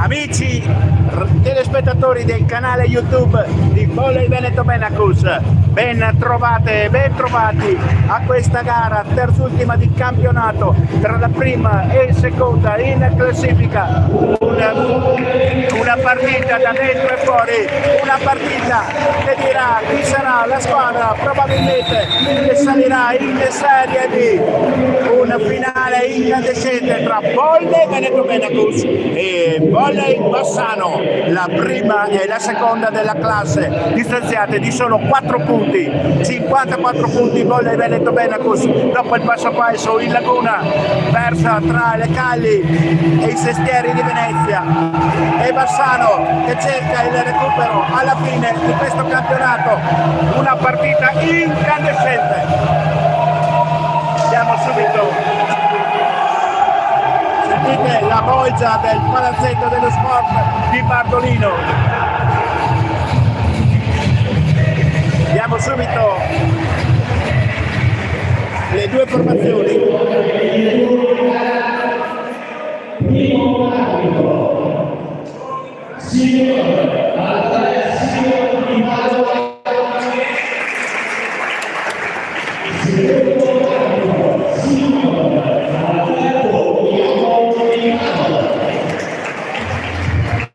Amici telespettatori del canale YouTube di Volley Veneto Benacus, ben trovati a questa gara terzultima di campionato tra la prima e seconda in classifica. Una partita da dentro e fuori, una partita che dirà chi sarà la squadra probabilmente che salirà in Serie D. Una finale incandescente tra Volley Veneto Benacus e Volley Bassano, la prima e la seconda della classe, distanziate di solo 4 punti, 54 punti Volley Veneto Benacus dopo il passo falso in laguna, persa tra le Calli e i Sestieri di Venezia, e Bassano che cerca il recupero alla fine di questo campionato. Una partita incandescente. Andiamo subito. Sentite la bolgia del palazzetto dello sport di Bardolino. Vediamo subito le due formazioni.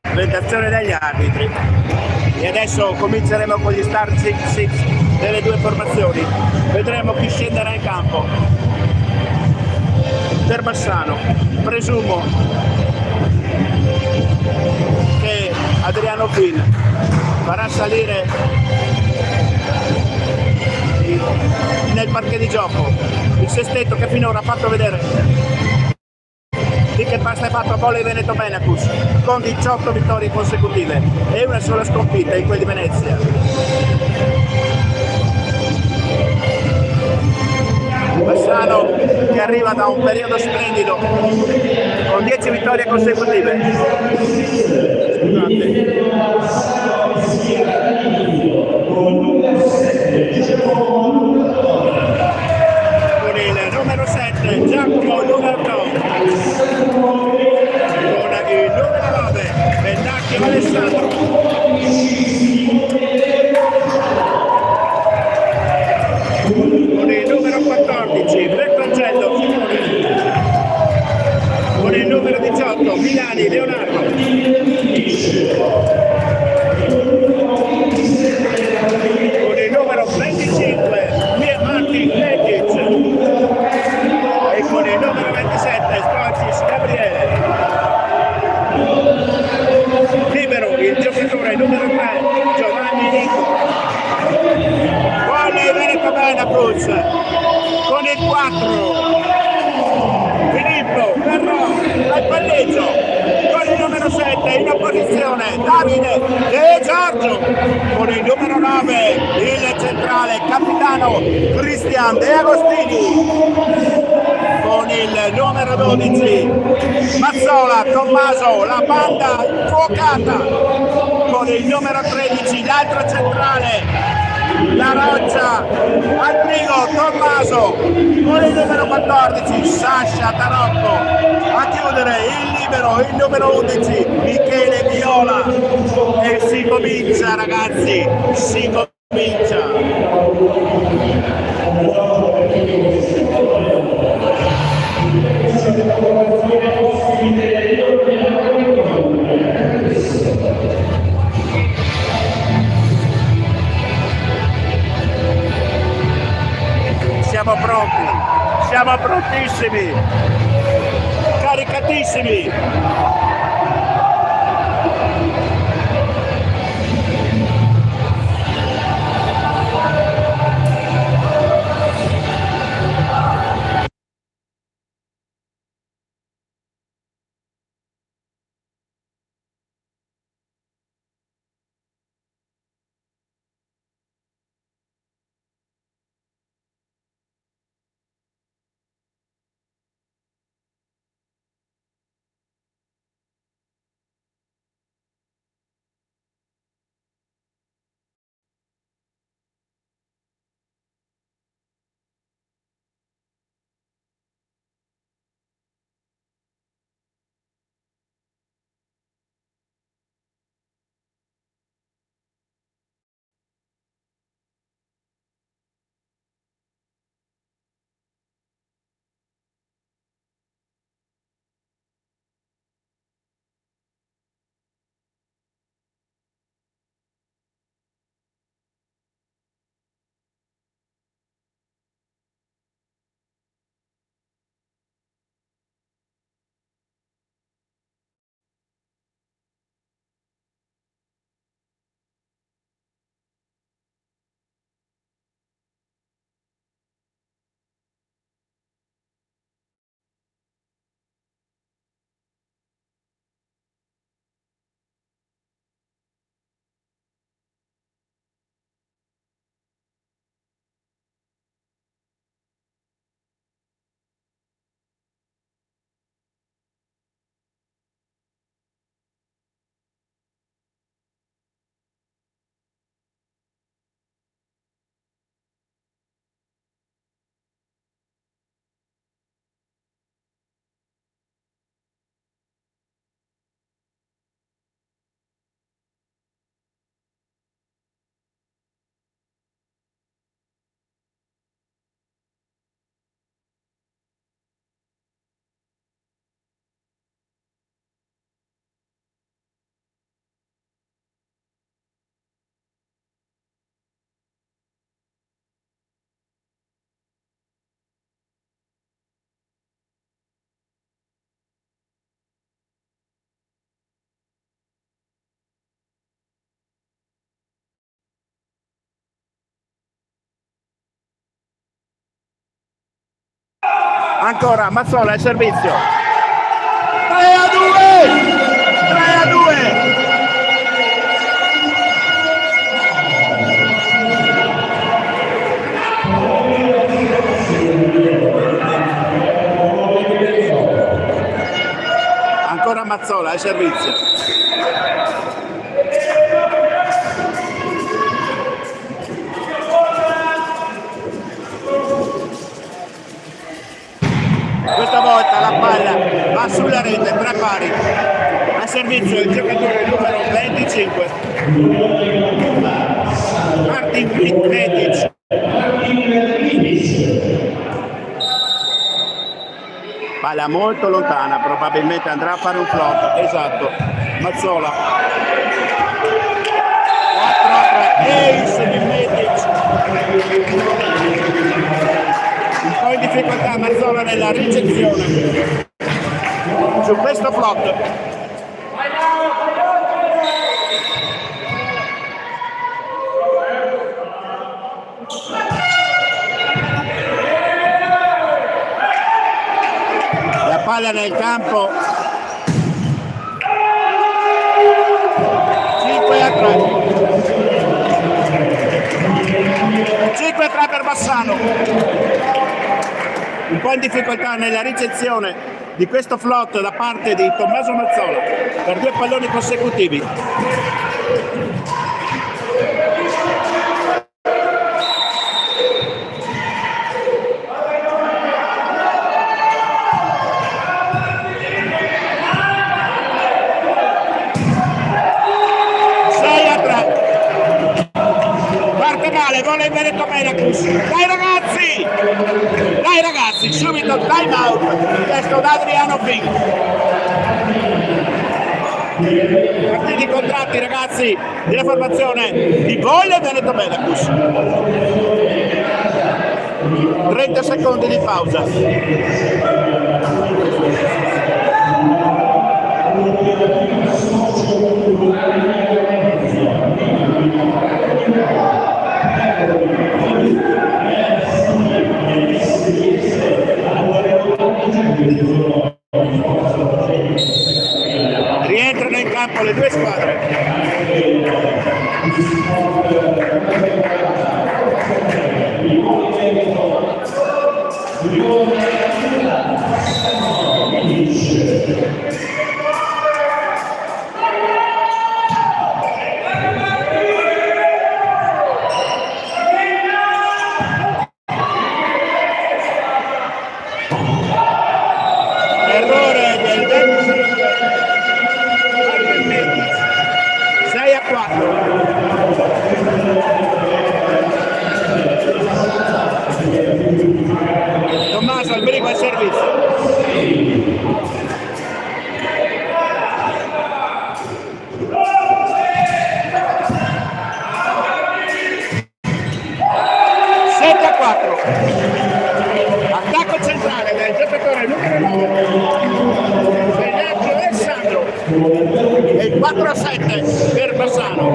Presentazione degli arbitri, e adesso cominceremo con gli starting six delle due formazioni. Vedremo chi scenderà in campo. Per Bassano presumo che Adriano Finn farà salire nel parquet di gioco il sestetto che finora ha fatto vedere di che pasta è fatto a Volley Veneto Benacus, con 18 vittorie consecutive e una sola sconfitta in quel di Venezia. Bassano che arriva da un periodo splendido con 10 vittorie consecutive. Con il numero 7 Giacomo Luberto, con il numero 9 Bennacchio Alessandro, con il numero 14 Bertoncello Simone, con il numero 18 Milani Leonardo, con il numero 25 Martin Lekic e con il numero 27 Stoicis Gabriele. Libero il giocatore numero 3 Giovanni Nico. Volley Veneto Benacus con il 4 Filippo Ferrò al palleggio, con il numero 7 in opposizione Davide De Giorgio, con il numero 9 il centrale capitano Cristian De Agostini, con il numero 12 Mazzola Tommaso, la banda fuocata, con il numero 13 l'altro centrale La Roccia Antrigo Tommaso, con il numero 14 Sasha Tarocco, a chiudere il libero il numero 11 Michele Viola. E si comincia, ragazzi, si comincia. Siamo pronti, siamo prontissimi, caricatissimi. Ancora Mazzola al servizio. 3-2! 3-2! Ancora Mazzola al servizio. Questa volta la palla va sulla rete, 3 pari. A servizio il giocatore numero 25. Martin Vidic. Palla molto lontana, probabilmente andrà a fare un flop. Esatto. Mazzola. 4-3. Ace di Vidic. Un po' in difficoltà Mazzola nella ricezione su questo flop. La palla nel campo. 5-3. 5-3 per Bassano. Un po' in difficoltà nella ricezione di questo flot da parte di Tommaso Mazzola per 2 palloni consecutivi. Vuole Veneto Benacus. Dai ragazzi, subito time out, chiesto da Adriano Fink. Partiti contratti ragazzi della formazione di Vole Veneto Benacus. 30 secondi di pausa. Rientrano in campo le 2 squadre. Errore del 6-4. Tommaso Albrigo al servizio. Attacco centrale del giocatore numero 9 Sergio Alessandro e il 4-7 per Bassano.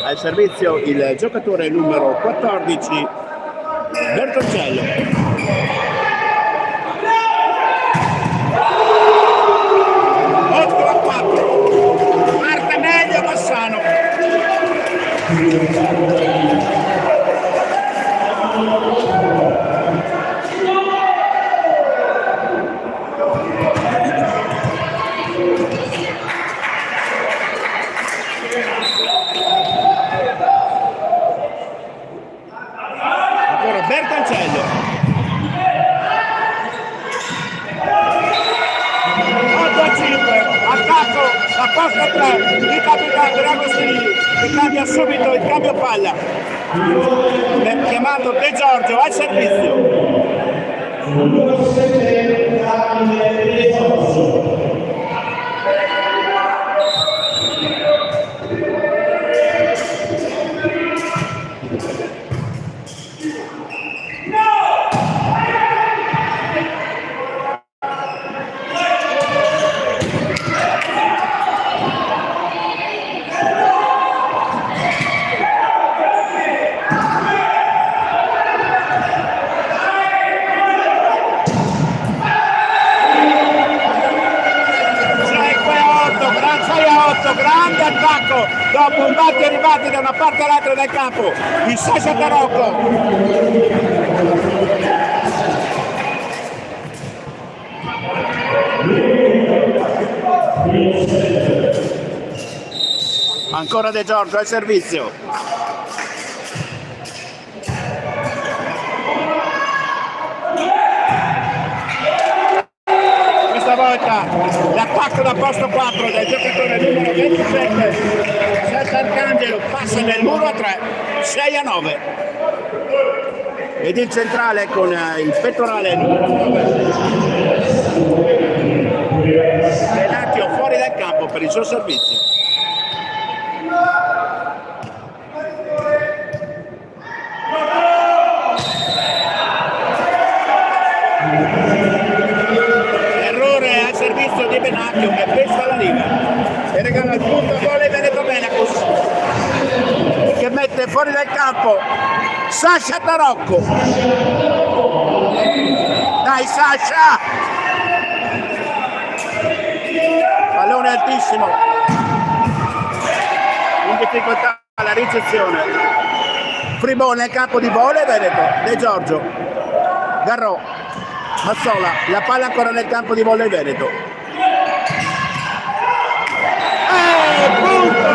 Al servizio il giocatore numero 14 Bertoncello. A 4 parte meglio Bassano. Ancora Bertoncello. 8-5, attacco a posto 3 di capitano D'Agostini che cambia subito il cambio palla, chiamato De Giorgio al servizio. grande attacco dopo un batti e ribatti da una parte all'altra del campo di Sasha Tarocco. Ancora De Giorgio al servizio. Questa volta l'attacco da posto 4 del giocatore numero 27 Sant'Arcangelo passa nel muro a 3, 6-9. Ed il centrale con il pettorale numero 9 Benacchio fuori dal campo per il suo servizio. Errore al servizio di Benacchio che pesta la linea e regala il punto a Volley Veneto Benacus che mette fuori dal campo Sasha Tarocco. Dai Sasha! Pallone altissimo, in difficoltà la ricezione. Free ball nel campo di Volley Veneto. De Giorgio, Garrò, Mazzola, la palla ancora nel campo di Volley Veneto. Punto!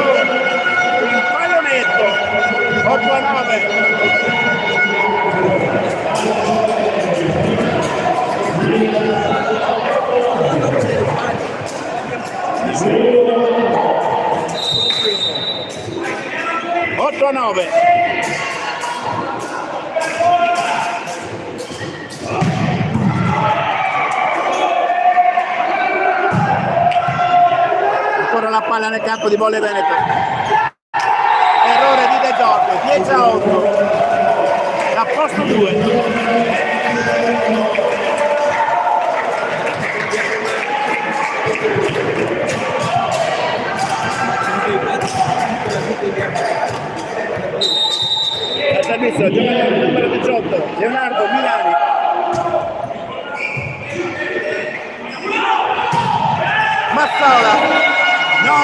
Un pallonetto, 8-9. Ancora la palla nel campo di Volley Veneto. Errore di De Giorgio, 10-8. Da posto 2. Al servizio, giocatore numero 18, Leonardo Milani. Mazzola, 9-10.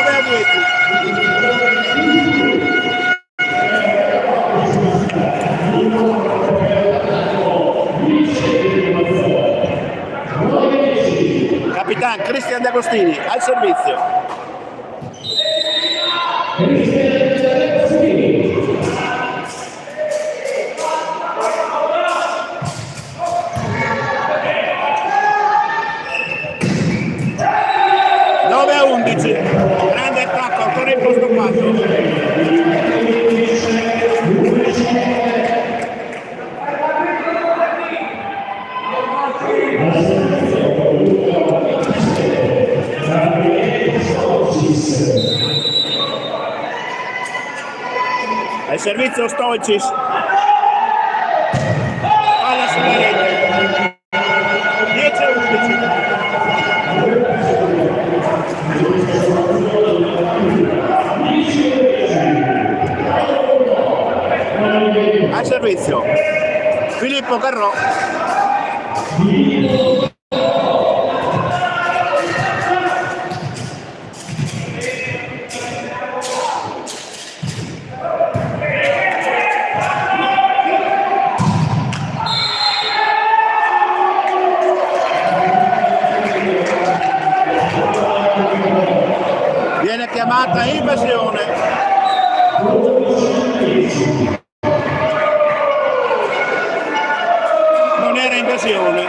Capitan Cristian D'Agostini al servizio. Grande attacco, ancora in posto 4. Al servizio Stoicis. Palla sulla rete. 10-11. Al servizio Filippo Garrò. Viene chiamata invasione. Non era invasione.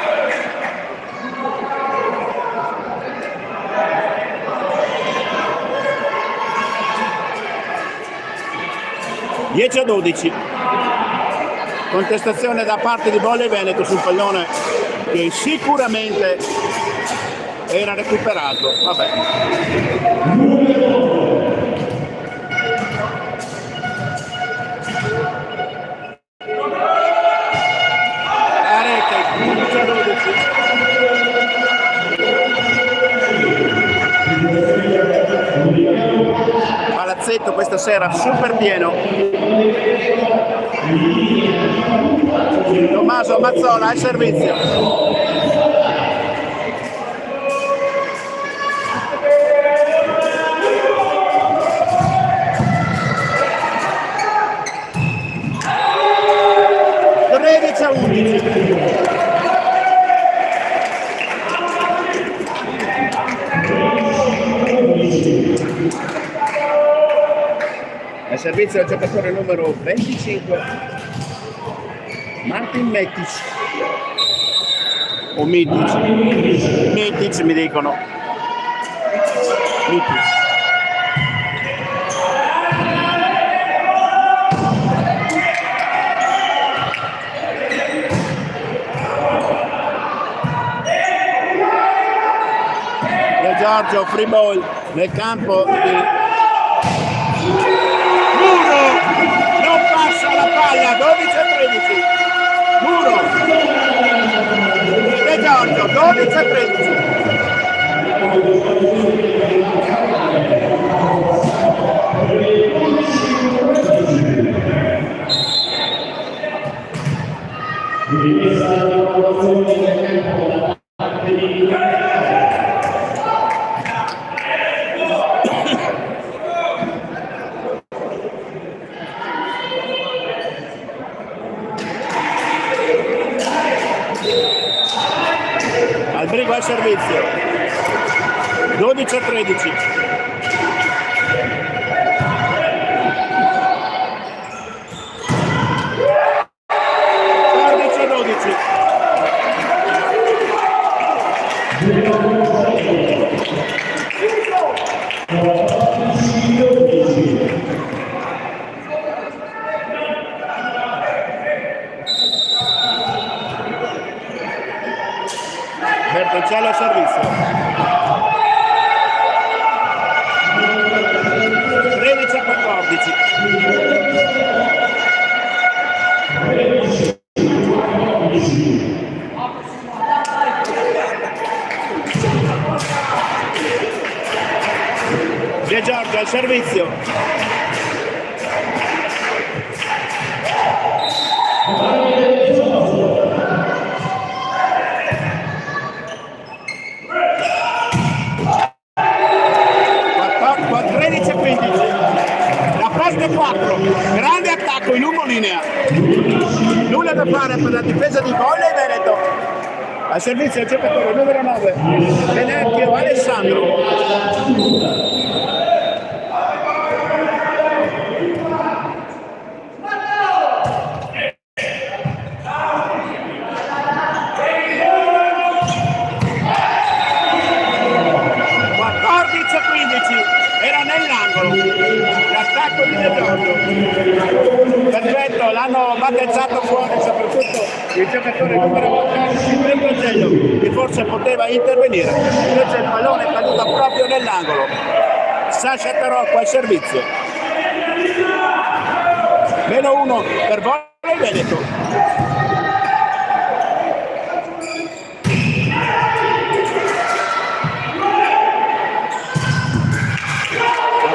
Dieci a 12. Contestazione da parte di Volley Veneto sul pallone che sicuramente era recuperato. Vabbè. La rete 15 a 12. Palazzetto questa sera super pieno. Tommaso Mazzola al servizio. servizio del giocatore numero 25, Martin Metic. O Mitic. Mitic mi dicono. Mitic. De Giorgio, free ball nel campo di Muro, non passa la palla, 12-13. Muro, De Giorgio, 12-13. Albrigo al servizio, 12-13. Bertoncello al servizio, 13-14. De Giorgio al servizio, grande attacco in lungolinea, nulla da fare per la difesa di Volley Veneto. Al servizio il giocatore numero 9, Venezio Alessandro. L'attacco di De Giorgio, perfetto, l'hanno battezzato fuori soprattutto il giocatore numero 14 Bertoncello, che forse poteva intervenire, invece il pallone è caduto proprio nell'angolo. Sasha Tarocco al servizio, -1 per Volley Veneto.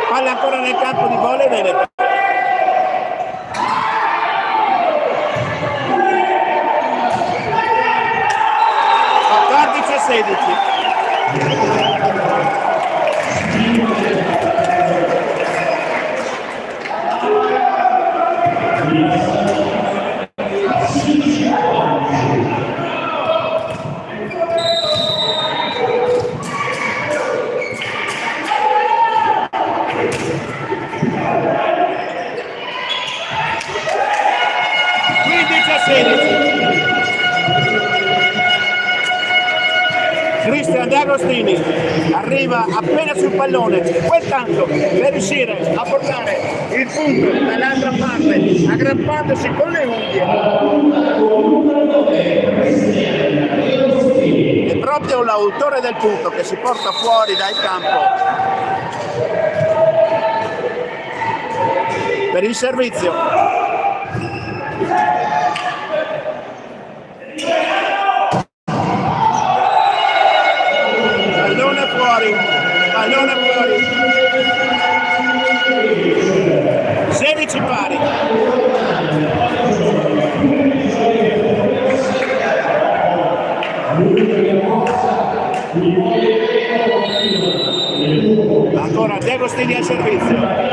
Palla ancora nel campo di Volley Veneto. Cristian D'Agostini arriva appena sul pallone, quel tanto per riuscire a portare il punto dall'altra parte, aggrappandosi con le unghie. È proprio l'autore del punto che si porta fuori dal campo per il servizio. Pallone fuori, 16 pari. Ancora De Agostini al servizio.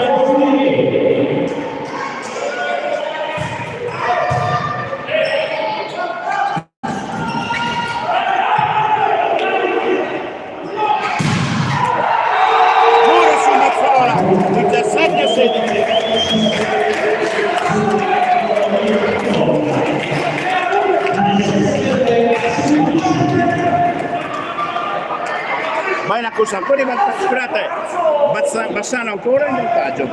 Benacus ancora in vantaggio, scusate, Bassano ancora in vantaggio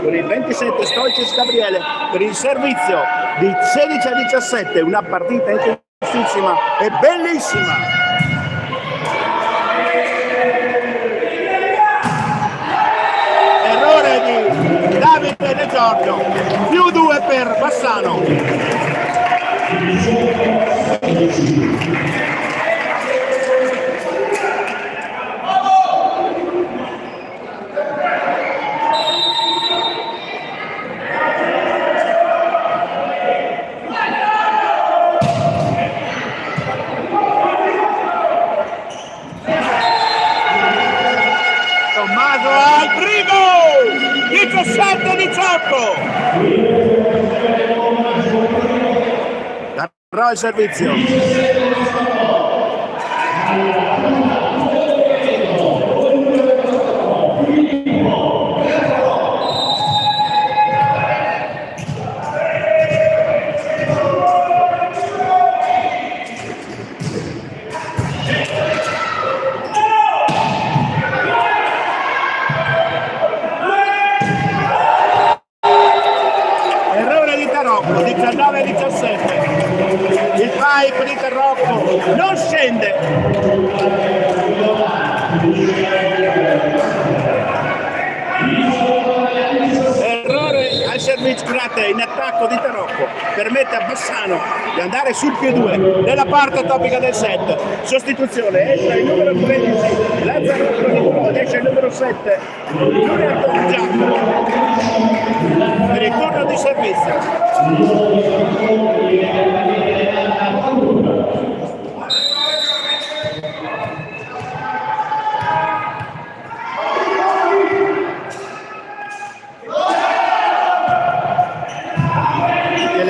con il 27 Stoicis Gabriele per il servizio di 16-17, una partita intensissima e bellissima. Errore di Davide De Giorgio, più 2 per Bassano. Tommaso al primo, 17-18. Darò il servizio. Errore di Tarocco, 19-17. Il pipe di Tarocco non scende. Errore al servizio, scusate, in attacco di Tarocco, permette a Bassano di andare sul più 2 nella parte topica del set. Sostituzione, entra il numero 13 Lazzarotto Nicolò, esce il numero 7 Giuliano Giacomo per il turno di servizio.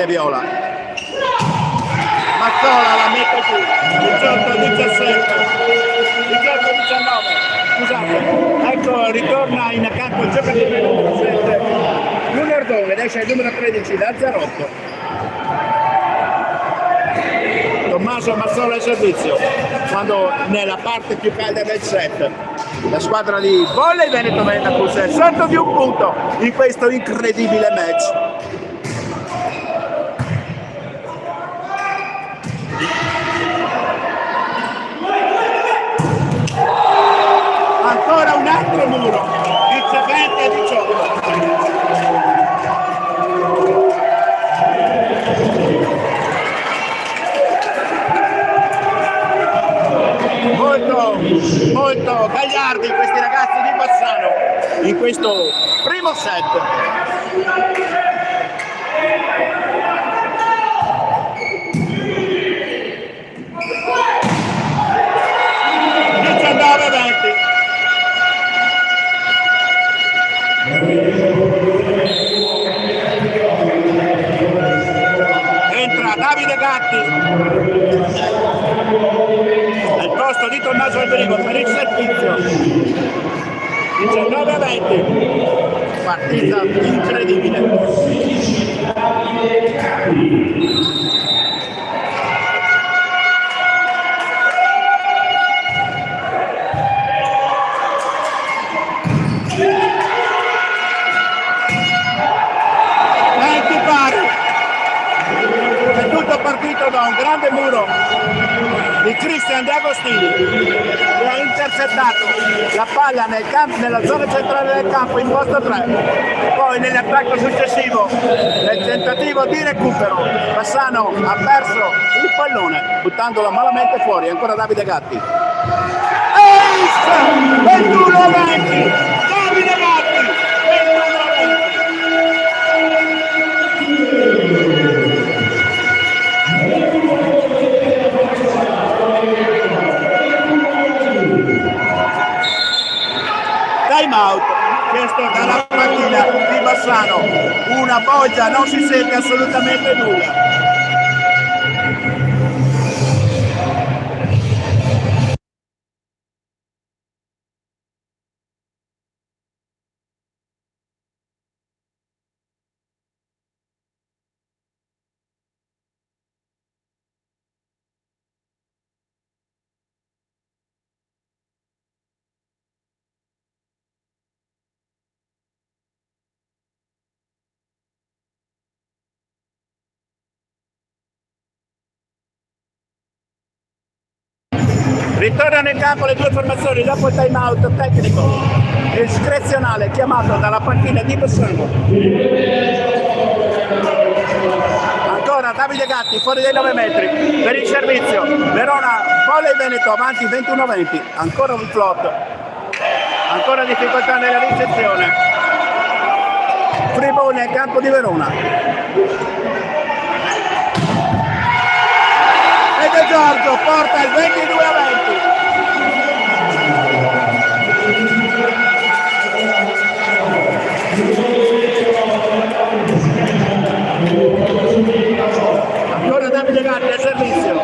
Viola Mazzola la mette giù, 18-17, 18-19, scusate, ecco ritorna in campo il giocatore numero 7 Lunardone, esce il numero 13 Lazzarotto. Tommaso Mazzola al servizio quando nella parte più calda del set la squadra di Volley Veneto Benacus è sotto di un punto in questo incredibile match. Ancora un altro muro, 17-18. Molto gagliardi questi ragazzi di Bassano in questo primo set. 19-20. Entra Davide Gatti al posto di Tommaso Alberigo per il servizio. 19-20. Partita incredibile. Partito da un grande muro di Cristian De Agostini che ha intercettato la palla nella zona centrale del campo in posto 3, poi nell'attacco successivo nel tentativo di recupero Bassano ha perso il pallone buttandolo malamente fuori. Ancora Davide Gatti, Ace 21-20, Davide Gatti 21-20. Time out chiesto dalla panchina di Bassano, una voglia, non si sente assolutamente nulla. Ritornano in campo le due formazioni dopo il time out tecnico discrezionale chiamato dalla panchina di Bassano. Ancora Davide Gatti fuori dai 9 metri per il servizio. Verona Volley Veneto avanti 21-20. Ancora un flot. Ancora difficoltà nella ricezione. Free ball nel campo di Verona. E De Giorgio porta il 22-20. Ancora Davide Gatti al servizio.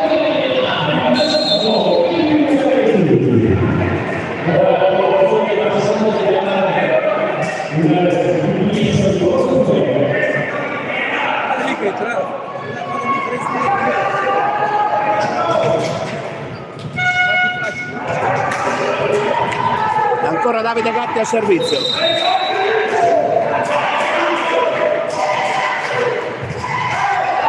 Ancora Davide Gatti al servizio.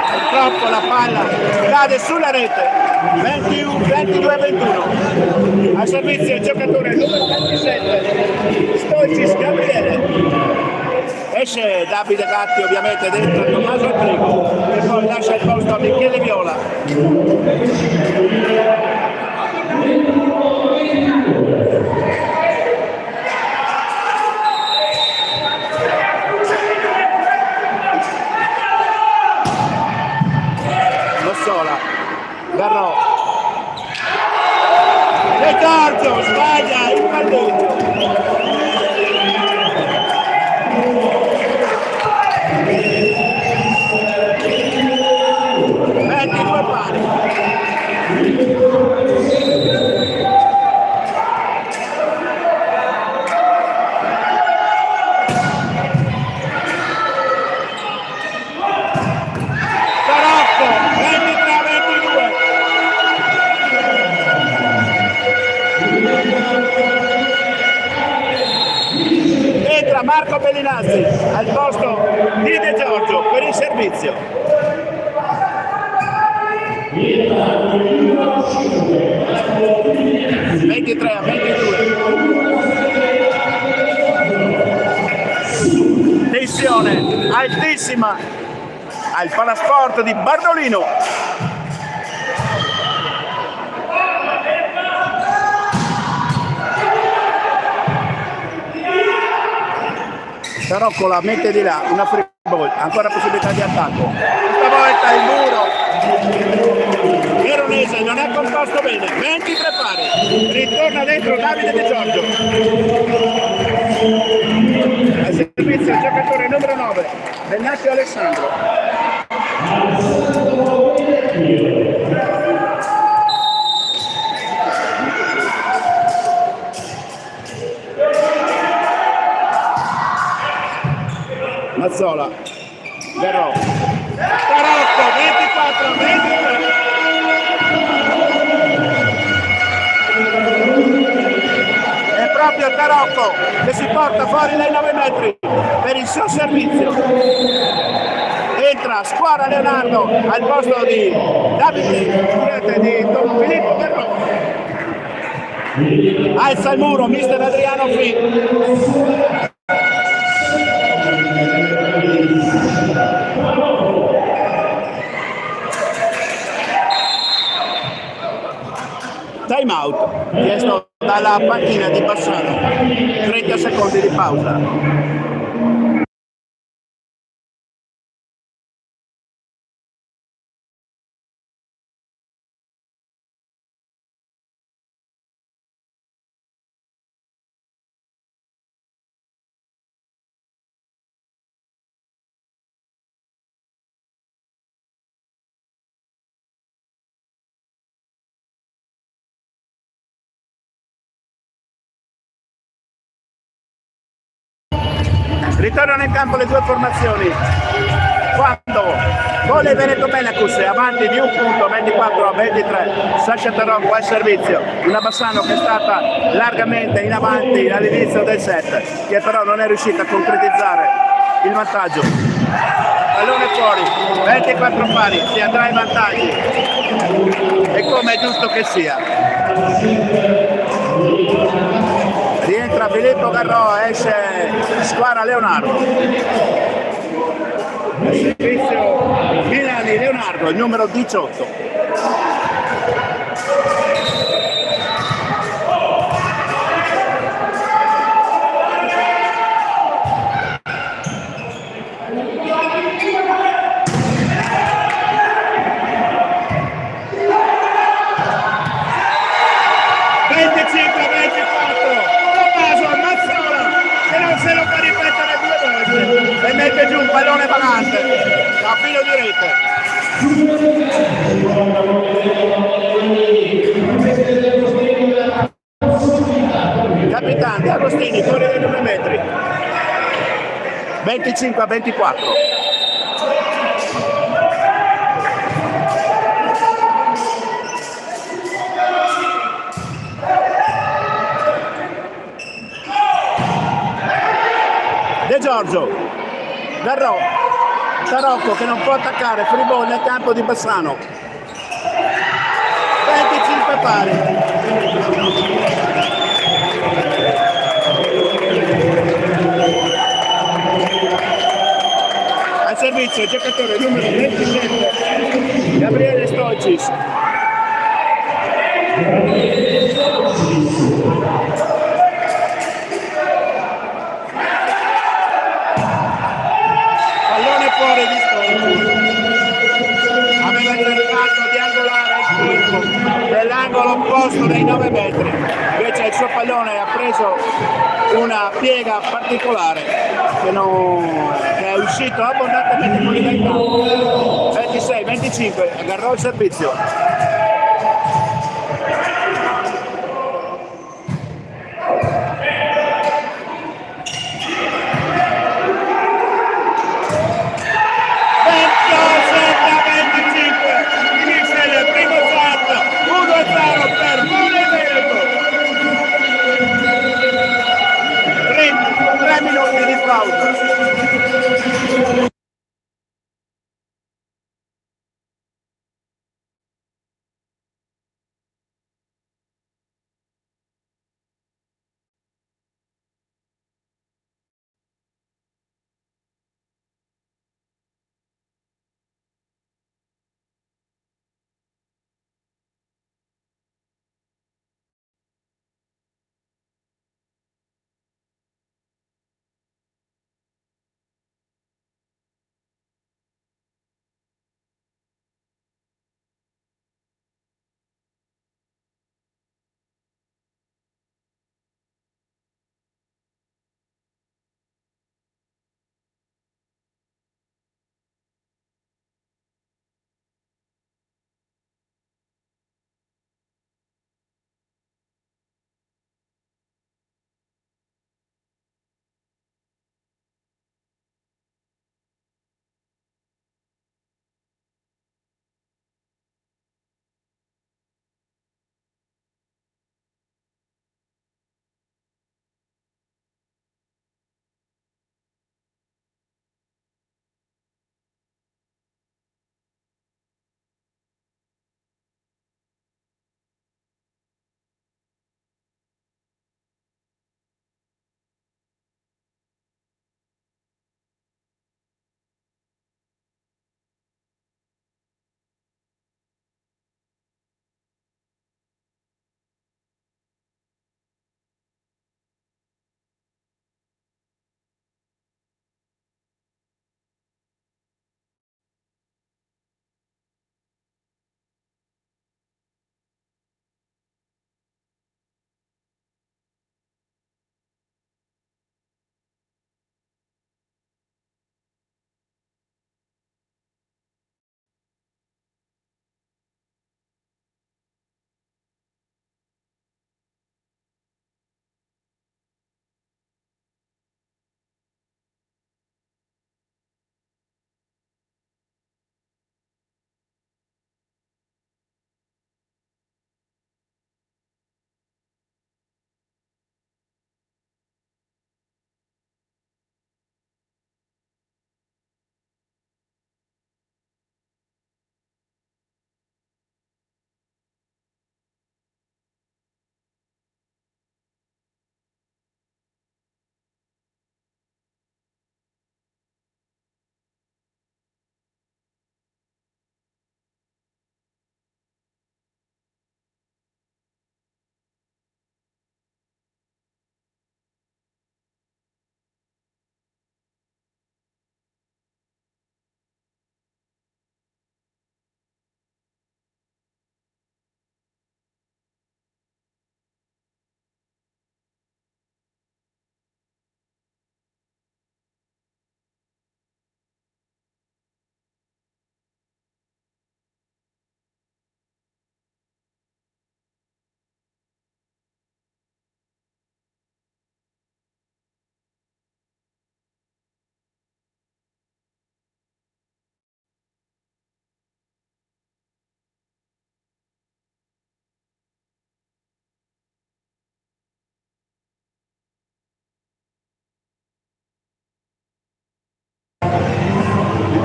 Purtroppo la palla cade sulla rete. 22-21. Al servizio il giocatore numero 27 Stoicis Gabriele. Esce Davide Gatti ovviamente dentro Tommaso Trigo e poi lascia il posto a Michele Viola. Garrò. De Giorgio sbaglia il palleggio. Metti due pari. Marco Bellinazzi al posto di De Giorgio per il servizio. (23-22). Tensione altissima al palasport di Bardolino. Tarocco la mette di là, una free ball, ancora possibilità di attacco. Stavolta il muro veronese non è composto bene, 23 pari. Ritorna dentro Davide De Giorgio. Al servizio il giocatore numero 9, Bennacchio Alessandro. Mazzola, Garrò, Tarocco, 24-23. È proprio Tarocco che si porta fuori dai 9 metri per il suo servizio. Entra, squadra Leonardo al posto di Davide, di Don Filippo Garrò. Alza il muro, mister Adriano Fi. Time out chiesto dalla panchina di Bassano. 30 secondi di pausa. Ritornano in campo le due formazioni. Quando Volley Veneto Benacus è avanti di un punto, 24-23. Sasha Tarocco al servizio. Una Bassano che è stata largamente in avanti all'inizio del set, che però non è riuscita a concretizzare il vantaggio. pallone fuori, 24 pari, si andrà ai vantaggi, e come è giusto che sia. Rientra Filippo Garrò, esce Squara Leonardo. Al servizio Milani Leonardo, il numero 18. E mette giù un pallone volante a filo di rete. Capitano Agostini fuori dai 2 metri, 25-24. De Giorgio, Garrò, Tarocco che non può attaccare, Fribò nel campo di Bassano, 25 pari. Al servizio il giocatore numero 27, Gabriele Stoicis. Pallone fuori di Stoicis. Aveva cercato di angolare il colpo nell'angolo opposto dai 9 metri, invece il suo pallone ha preso una piega particolare che è uscito abbondantemente fuori dal campo. 26-25, agarrò il servizio. Finisce il primo set, 1-0 per Volley Veneto. 3 minuti di pausa.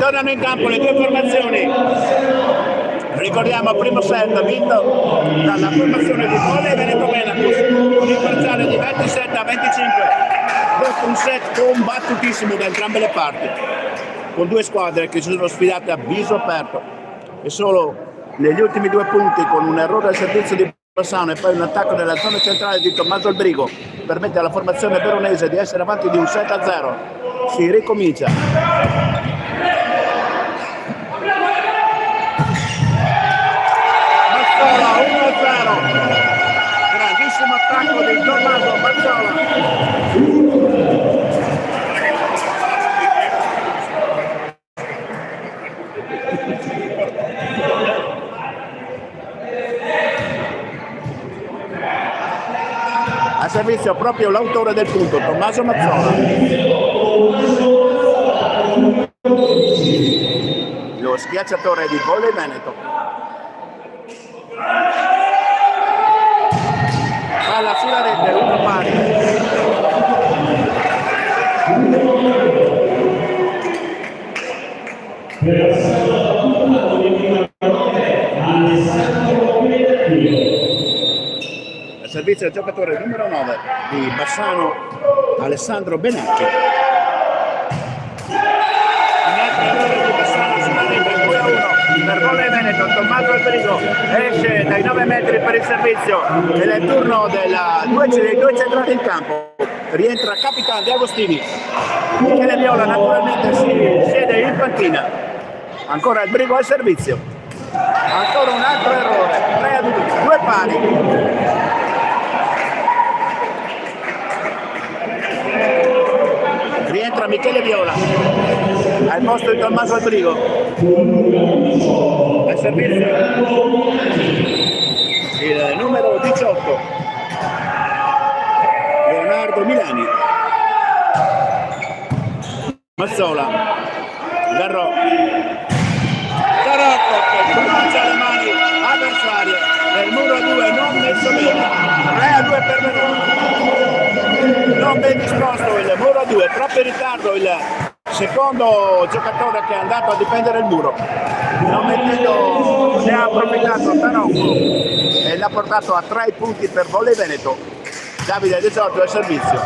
Ritornano in campo le due formazioni. Ricordiamo, primo set vinto dalla formazione di Volley Veneto Benacus con il parziale di 27-25. Dopo un set combattutissimo da entrambe le parti, con due squadre che si sono sfidate a viso aperto e solo negli ultimi due punti, con un errore al servizio di Bassano e poi un attacco nella zona centrale di Tommaso Albrigo, permette alla formazione veronese di essere avanti di un 7-0. Si ricomincia. Mazzola 1-0. Grandissimo attacco di Tommaso Mazzola. A servizio proprio l'autore del punto, Tommaso Mazzola. Lo schiacciatore di Volley Veneto. Palla sulla rete, 1 pari. Al servizio del giocatore numero 9 di Bassano, Alessandro Benacchi. Un altro errore di Bassano sulla rete, 2-1 per Volley Veneto. Tommaso Albrigo esce dai 9 metri per il servizio ed è il turno dei due centrali in campo. Rientra Capitan De Agostini. Michele Viola naturalmente si siede in panchina. Ancora Albrigo al servizio. Ancora un altro errore, 2 pari. Rientra Michele Viola al posto di Tommaso Albrigo. Al servizio il numero 18 Leonardo Milani. Mazzola, Garro, Tarocco che pronuncia le mani avversarie del muro 2 non messo bene. 3-2 per Verona. Non ben disposto il muro 2, troppo in ritardo il secondo giocatore che è andato a difendere il muro, non mettendo, ne ha approfittato Tarocco e l'ha portato a 3 punti per Volley Veneto. Davide De Giorgio al servizio.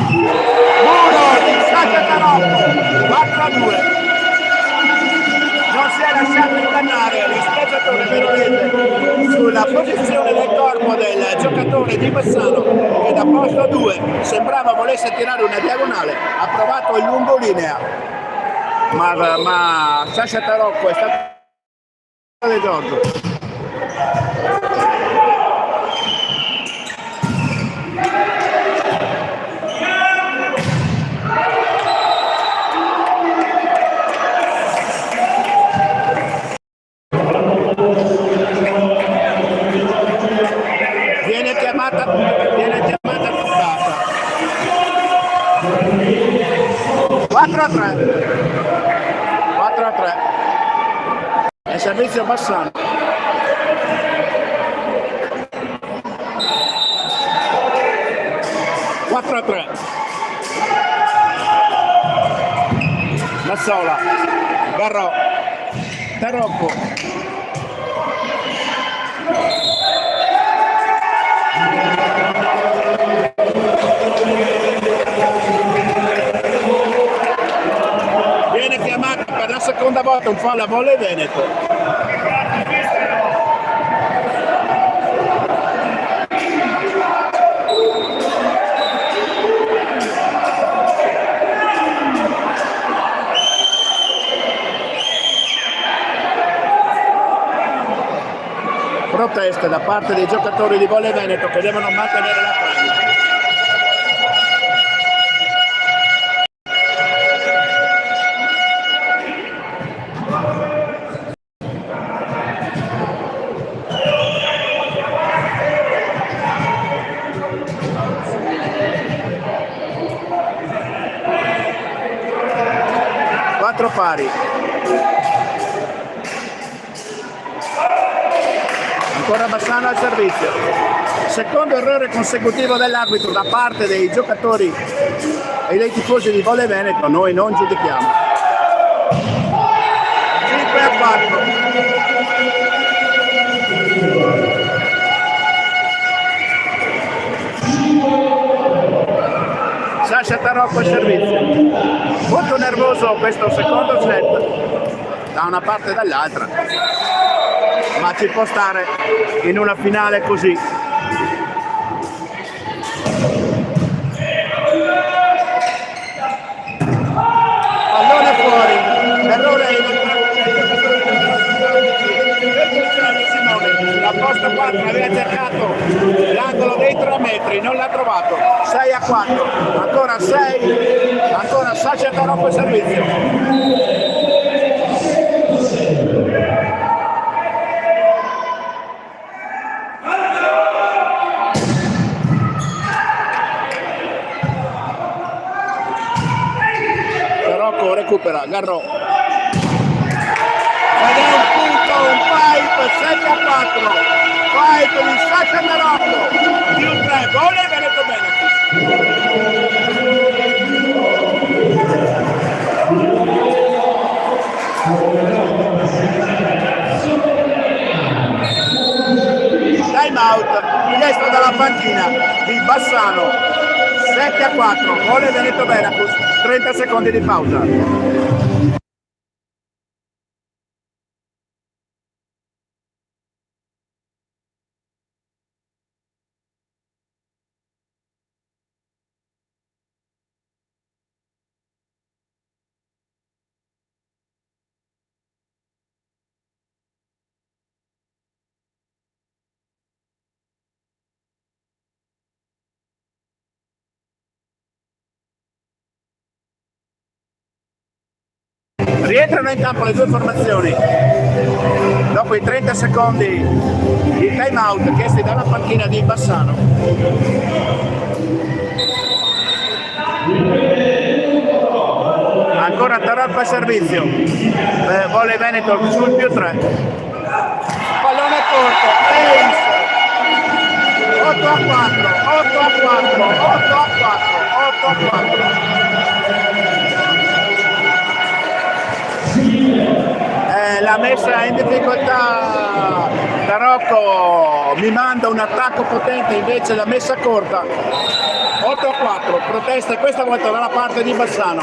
Muro di Sasha Tarocco, 4-2. Non si è lasciato ingannare lo schiacciatore veronese sulla posizione del corpo del giocatore di Bassano, che da posto 2 sembrava volesse tirare una diagonale, ha provato il lungolinea, ma Sasha Tarocco è stato De Giorgio. Viene chiamata toccata. 4-3. 4-3. È servizio Bassano. Mazzola, Garro, Tarocco. Viene chiamato per la seconda volta un fallo a Volley Veneto. Proteste da parte dei giocatori di Volley Veneto che devono mantenere la palla. Quattro pari. ancora Bassano al servizio. Secondo errore consecutivo dell'arbitro da parte dei giocatori e dei tifosi di Volley Veneto, noi non giudichiamo. 5-4. Sasha Tarocco al servizio. Molto nervoso questo secondo set, da una parte e dall'altra, ma ci può stare in una finale così. Pallone fuori, errore la posta 4 aveva cercato l'angolo dei 3 metri, non l'ha trovato. 6-4, ancora 6, ancora Sasha Tarocco al servizio. Tarocco recupera, Garro. Ed è un punto, un pipe, 7-4. Pipe di Sasha Tarocco. Più 3, Volley Veneto Veneto. Time out, chiesto dalla panchina di Bassano. 7-4, Volley Veneto Veneto. 30 secondi di pausa. Rientrano in campo le due formazioni dopo i 30 secondi di time out chiesti dalla panchina di Bassano. Ancora Tarocco al servizio, Volley Veneto sul più 3, pallone corto, ace. 8-4, 8-4, 8-4, 8-4. La messa in difficoltà, Tarocco mi manda un attacco potente, invece la messa corta. 8-4, protesta questa volta dalla parte di Bassano.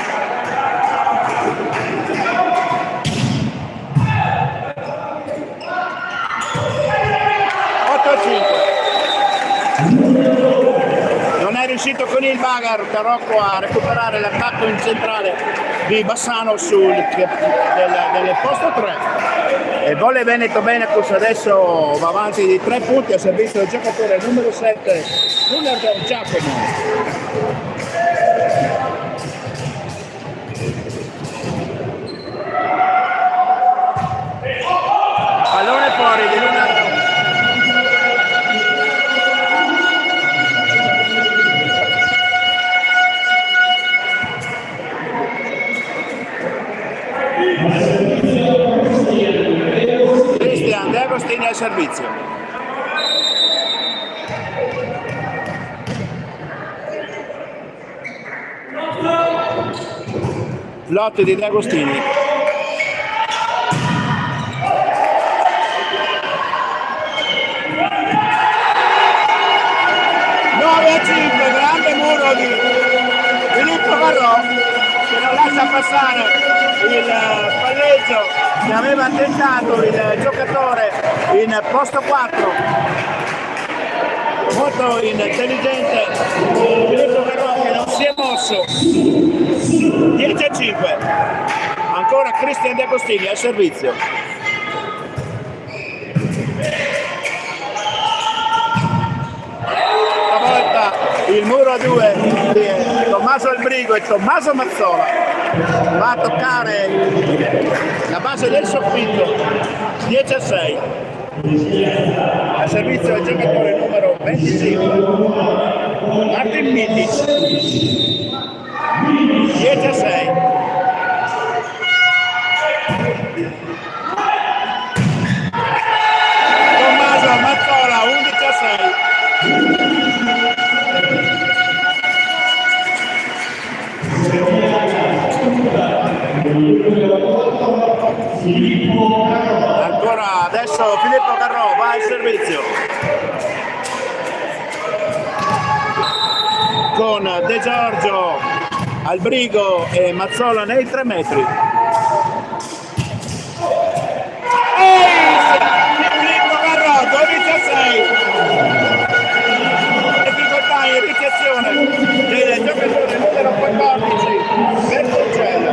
Non è riuscito con il Bagar Tarocco a recuperare l'attacco in centrale di Bassano del posto 3. E Volley Veneto Benacus adesso va avanti di 3 punti a servizio del giocatore numero 7, Leonardo Giacomo. Pallone fuori di Leonardo. Cristian De Agostini al servizio. Lotti di De Agostini. Grande muro di Filippo Garro che non lascia passare il palleggio che aveva tentato il giocatore in posto 4, molto intelligente Filippo Garro che non si è mosso. 10-5, ancora Cristian De Agostini al servizio. Il muro a 2 di Tommaso Albrigo e Tommaso Mazzola va a toccare la base del soffitto. 10-6 al servizio del giocatore numero 25 Martin Mitic. 10-6. Tommaso Mazzola servizio con De Giorgio, Albrigo e Mazzola nei 3 metri. Garro, 12-6. Difficoltà in ricezione del giocatore numero 14 Bertoncello.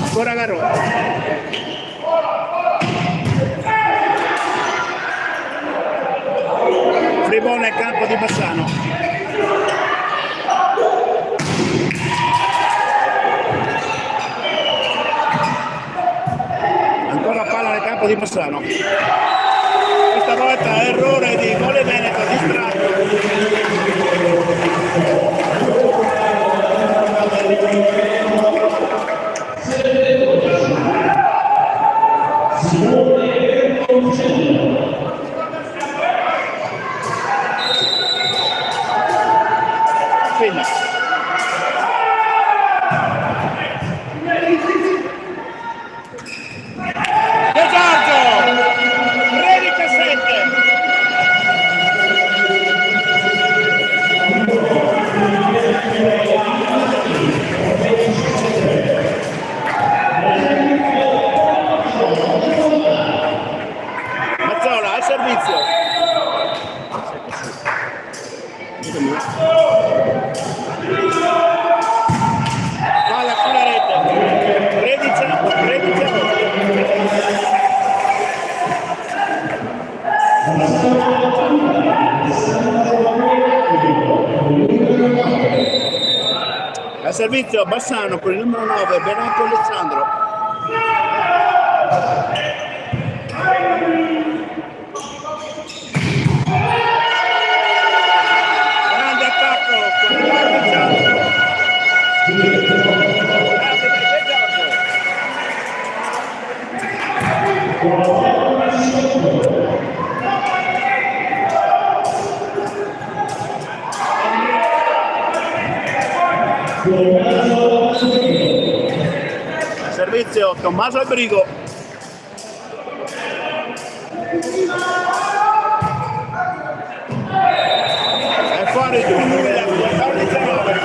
Ancora Garro. Fribone nel campo di Bassano. Ancora palla nel campo di Bassano. Questa volta errore di Volley Veneto, distratto. De Giorgio 13-7. Mazzola al servizio. Palla sulla rete. 13-8. Al servizio Bassano con il numero 9 Benotto Alessandro. Grande attacco con il servizio Tommaso Albrigo. È fuori di 14-9.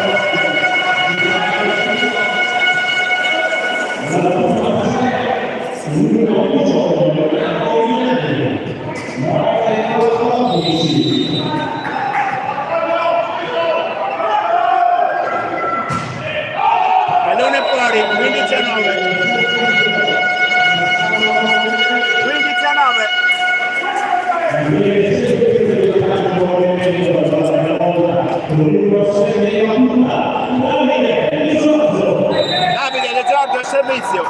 Pallone fuori, 15-9. 15-9. Davide De Giorgio al servizio.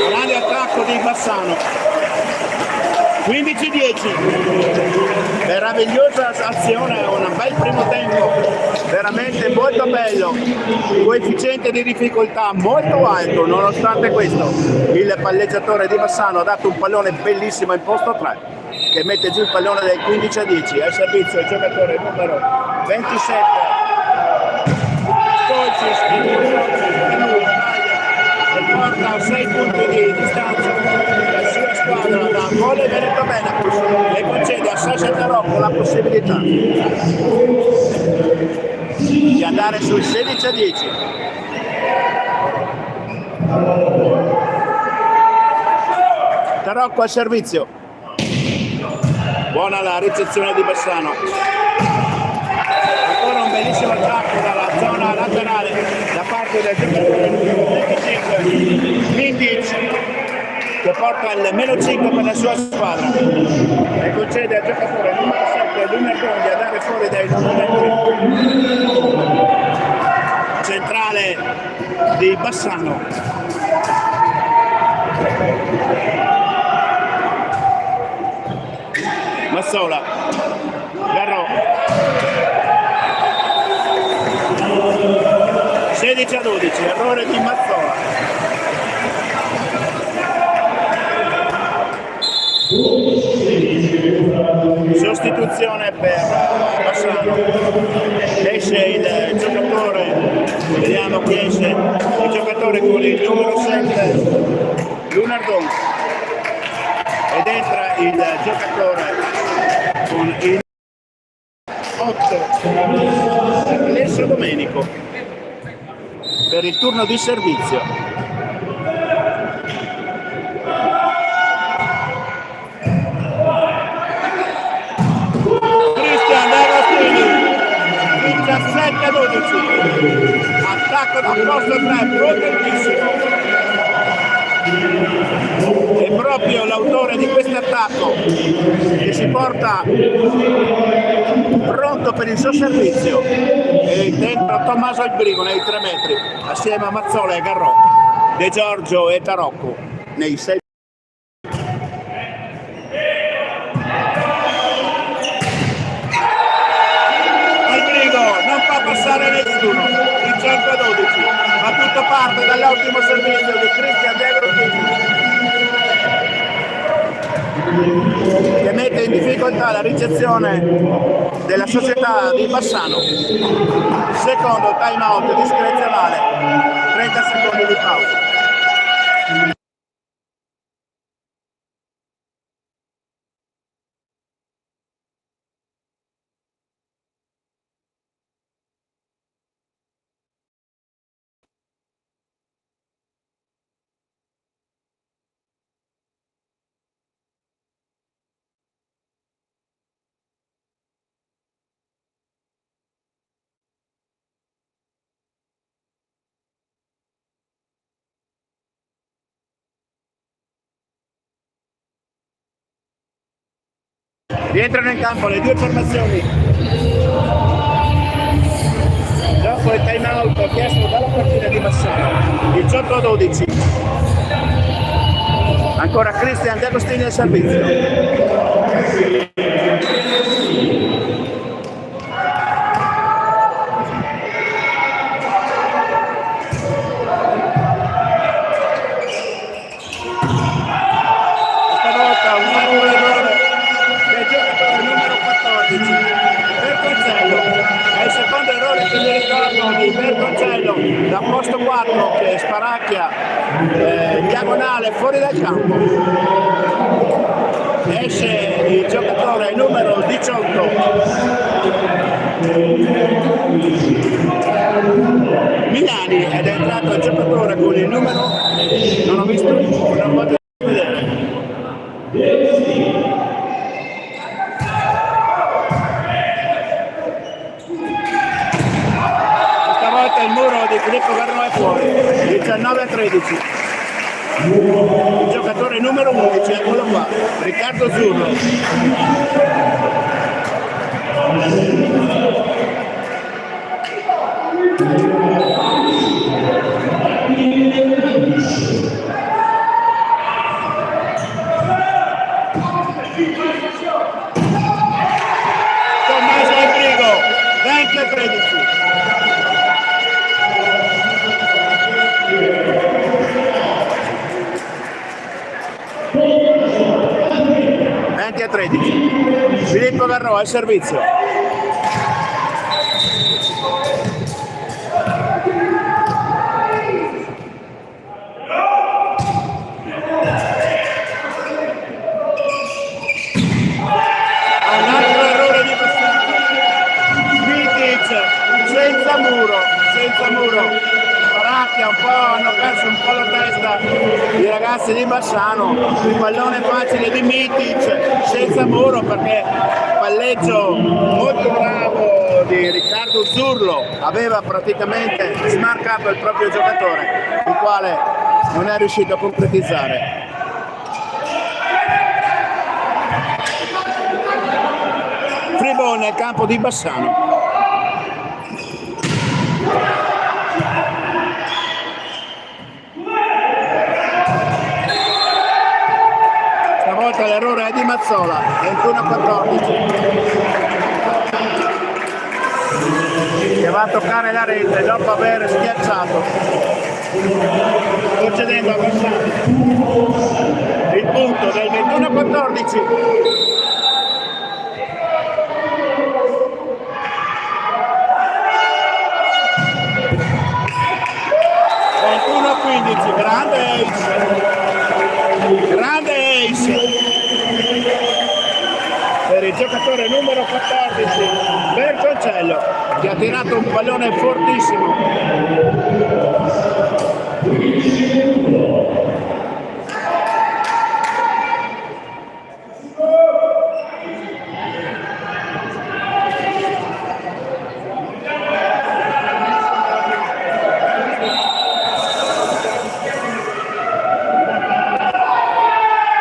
Grande attacco di Bassano. 15-10. Meravigliosa azione, un bel primo tempo, veramente molto bello, coefficiente di difficoltà molto alto. Nonostante questo il palleggiatore di Bassano ha dato un pallone bellissimo in posto 3 che mette giù il pallone del 15-10. Al servizio il giocatore numero 27 Stolcis, che porta a 6 punti di distanza la sua squadra da Volley Veneto Benacus e concede a Sasha Tarocco la possibilità di andare sul 16-10. Tarocco al servizio. Buona la ricezione di Bassano. Ancora un bellissimo attacco dalla zona laterale da parte del giocatore numero 25 Vindic, che porta il -5 per la sua squadra e concede al giocatore numero 7 Lumerton di andare fuori dai 9 metri. Centrale di Bassano. Mazzola, Garro, 16-12, errore di Mazzola. sostituzione per Bassano. Esce il giocatore, vediamo chi esce, il giocatore con il numero 7, Lunardon, ed entra il giocatore con il 8, Alessio Domenico, per il turno di servizio. Cristian D'Agostini, 17-12, attacco da posto 3, potentissimo. È proprio l'autore di questo attacco che si porta pronto per il suo servizio, e dentro Tommaso Albrigo nei 3 metri, assieme a Mazzola e Garrò, De Giorgio e Tarocco nei 6. Non fa passare nessuno, 18-12, ma tutto parte dall'ottimo servizio di Cristian D'Agostini, che mette in difficoltà la ricezione della società di Bassano. Secondo time out discrezionale, 30 secondi di pausa. Rientrano in campo le due formazioni. Dopo il time out chiesto dalla partita di Bassano, 18-12. Ancora Cristian D'Agostini al servizio. Da posto 4 che sparacchia diagonale fuori dal campo. Esce il giocatore numero 18, Milani, ed è entrato il giocatore con il numero, non ho visto, non posso vedere. Il muro di Filippo Garrò è fuori, 19-13. Il giocatore numero 11, eccolo qua, Riccardo Zurlo. Tommaso Albrigo, 20-13. A 13. Filippo Garrò al servizio. Un altro errore di passaggio. Mitic senza muro. Un po' hanno perso un po' la testa i ragazzi di Bassano. Il pallone facile di Mitic senza muro, perché palleggio molto bravo di Riccardo Zurlo aveva praticamente smarcato il proprio giocatore, il quale non è riuscito a concretizzare. Free ball nel campo di Bassano. L'errore è di Mazzola, 21-14, che va a toccare la rete dopo aver schiacciato, concedendo a Bassano il punto del 21-14. giocatore numero 14, Bertoncello, che ha tirato un pallone fortissimo.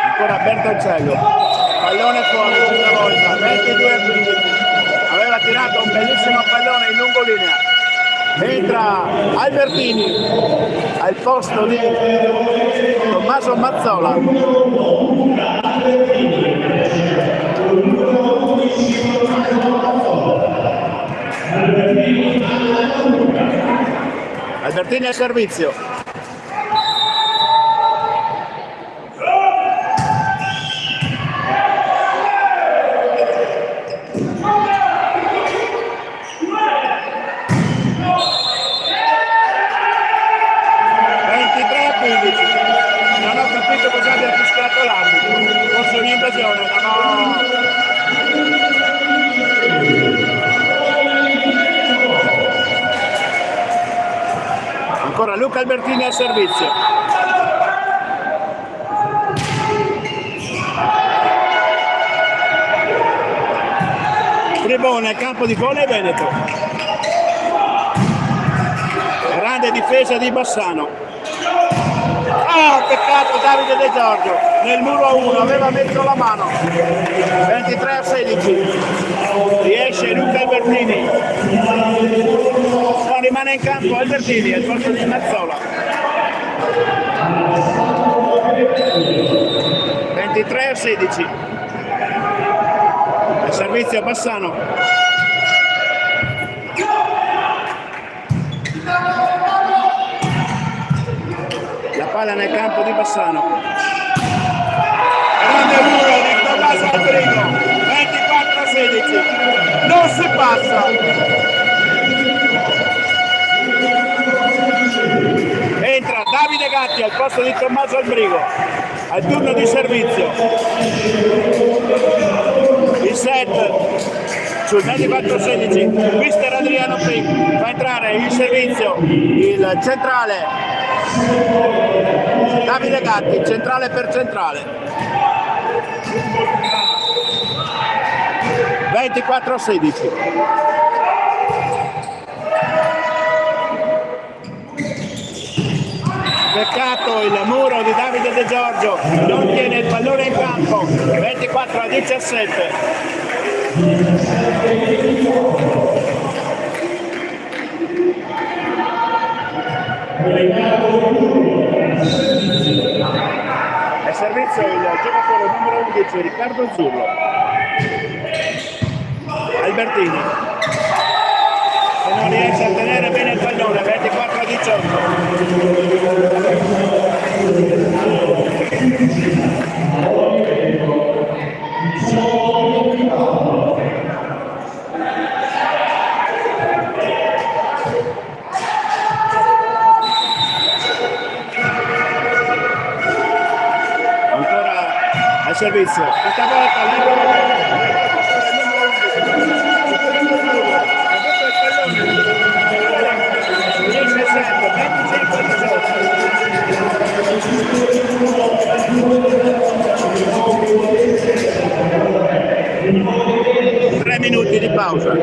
Ancora Bertoncello, pallone fuori questa volta, 22-15, aveva tirato un bellissimo pallone in lungolinea. Entra Albertini al posto di Tommaso Mazzola. Albertini al servizio. Non ho capito cosa abbia fischiato l'arbitro, forse un'invasione, non ho... Ancora Luca Albertini al servizio. Tribone, campo di volley Veneto. Grande difesa di Bassano. Ah, peccato Davide De Giorgio nel muro a 1, aveva messo la mano. 23-16. Riesce Luca Albertini. No, rimane in campo Albertini al posto di Mazzola. 23-16. Il servizio Bassano. Palla nel campo di Bassano. Grande muro di Tommaso Albrigo. 24-16. Non si passa. Entra Davide Gatti al posto di Tommaso Albrigo. Al turno di servizio. Il set sul 24-16. Mister Adriano Pink fa entrare in servizio il centrale. Davide Gatti, centrale per centrale. 24-16. Peccato il muro di Davide De Giorgio, non tiene il pallone in campo. 24-17. È servizio il giocatore numero 11 Riccardo Zurlo. Albertini, se non riesce a tenere bene il pallone. 24-18. Servizio, questa volta il 3 minuti di pausa.